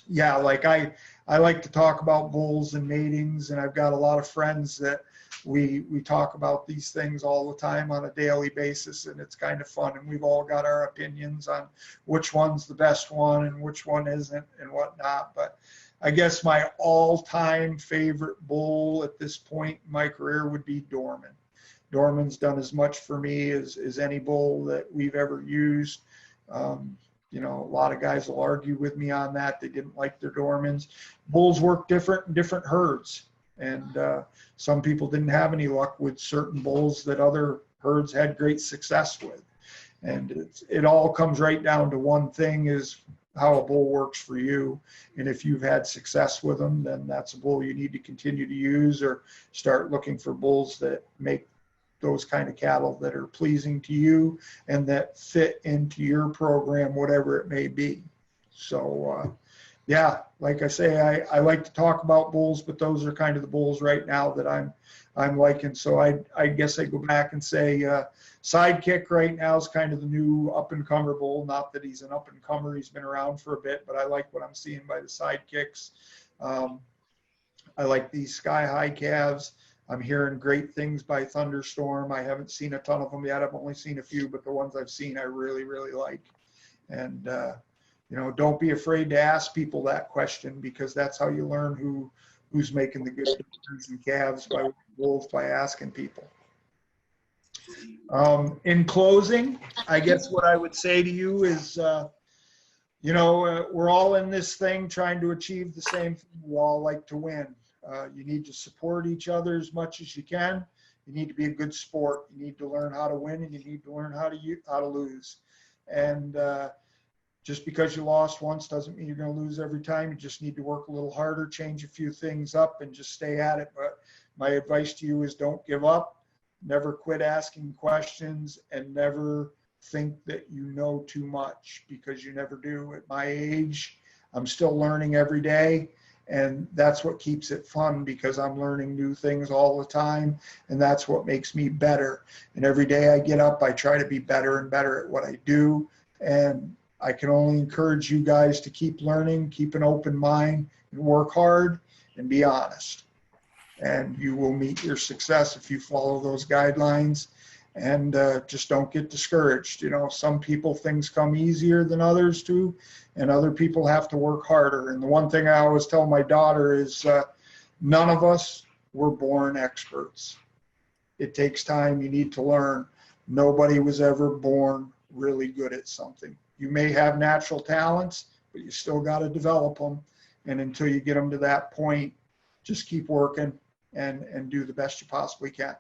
yeah, like I like to talk about bulls and matings, and I've got a lot of friends that we talk about these things all the time on a daily basis, and it's kind of fun. And we've all got our opinions on which one's the best one and which one isn't and whatnot. But I guess my all-time favorite bull at this point in my career would be Deworming. Deworming's done as much for me as any bull that we've ever used. A lot of guys will argue with me on that. They didn't like their Dewormings. Bulls work different in different herds. And some people didn't have any luck with certain bulls that other herds had great success with. And it all comes right down to one thing, is how a bull works for you. And if you've had success with them, then that's a bull you need to continue to use, or start looking for bulls that make those kind of cattle that are pleasing to you and that fit into your program, whatever it may be. So, yeah, like I say, I like to talk about bulls, but those are kind of the bulls right now that I'm liking. So I guess I go back and say Sidekick right now is kind of the new up-and-comer bull. Not that he's an up-and-comer, he's been around for a bit, but I like what I'm seeing by the Sidekicks. I like these sky-high calves. I'm hearing great things by Thunderstorm. I haven't seen a ton of them yet. I've only seen a few, but the ones I've seen I really like. And don't be afraid to ask people that question, because that's how you learn who's making the good decisions and calves, by wolves, by asking people. In closing, I guess what I would say to you is, we're all in this thing trying to achieve the same thing. We all like to win. You need to support each other as much as you can. You need to be a good sport. You need to learn how to win, and you need to learn how to lose. And just because you lost once doesn't mean you're going to lose every time. You just need to work a little harder, change a few things up, and just stay at it. But my advice to you is don't give up. Never quit asking questions, and never think that you know too much, because you never do. At my age, I'm still learning every day. And that's what keeps it fun, because I'm learning new things all the time, and that's what makes me better. And every day I get up, I try to be better and better at what I do. And I can only encourage you guys to keep learning, keep an open mind, and work hard, and be honest. And you will meet your success if you follow those guidelines. And just don't get discouraged. Some people, things come easier than others do, and other people have to work harder. And the one thing I always tell my daughter is none of us were born experts. It takes time. You need to learn. Nobody was ever born really good at something. You may have natural talents, but you still got to develop them. And until you get them to that point, just keep working and do the best you possibly can.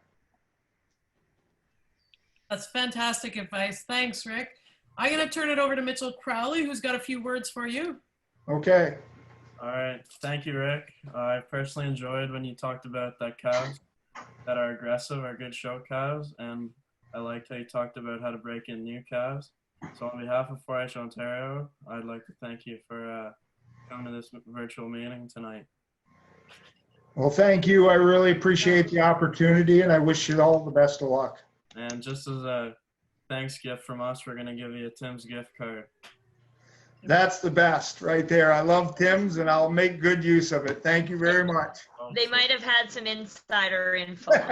That's fantastic advice. Thanks, Rick. I'm going to turn it over to Mitchell Crowley, who's got a few words for you. Okay. All right. Thank you, Rick. I personally enjoyed when you talked about that calves that are aggressive, are good show calves, and I liked how you talked about how to break in new calves. So on behalf of 4-H Ontario, I'd like to thank you for coming to this virtual meeting tonight. Well, thank you. I really appreciate the opportunity, and I wish you all the best of luck. And just as a thanks gift from us, we're gonna give you a Tim's gift card. That's the best right there. I love Tim's and I'll make good use of it. Thank you very much. They might have had some insider info on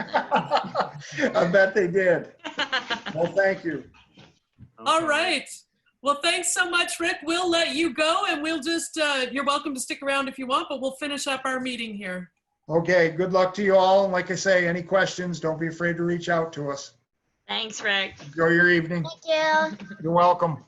it. I bet they did. Well, thank you. All Okay. right. Well, thanks so much, Rick. We'll let you go and we'll just, you're welcome to stick around if you want, but we'll finish up our meeting here. Okay, good luck to you all. And like I say, any questions, don't be afraid to reach out to us. Thanks, Rick. Enjoy your evening. Thank you. You're welcome.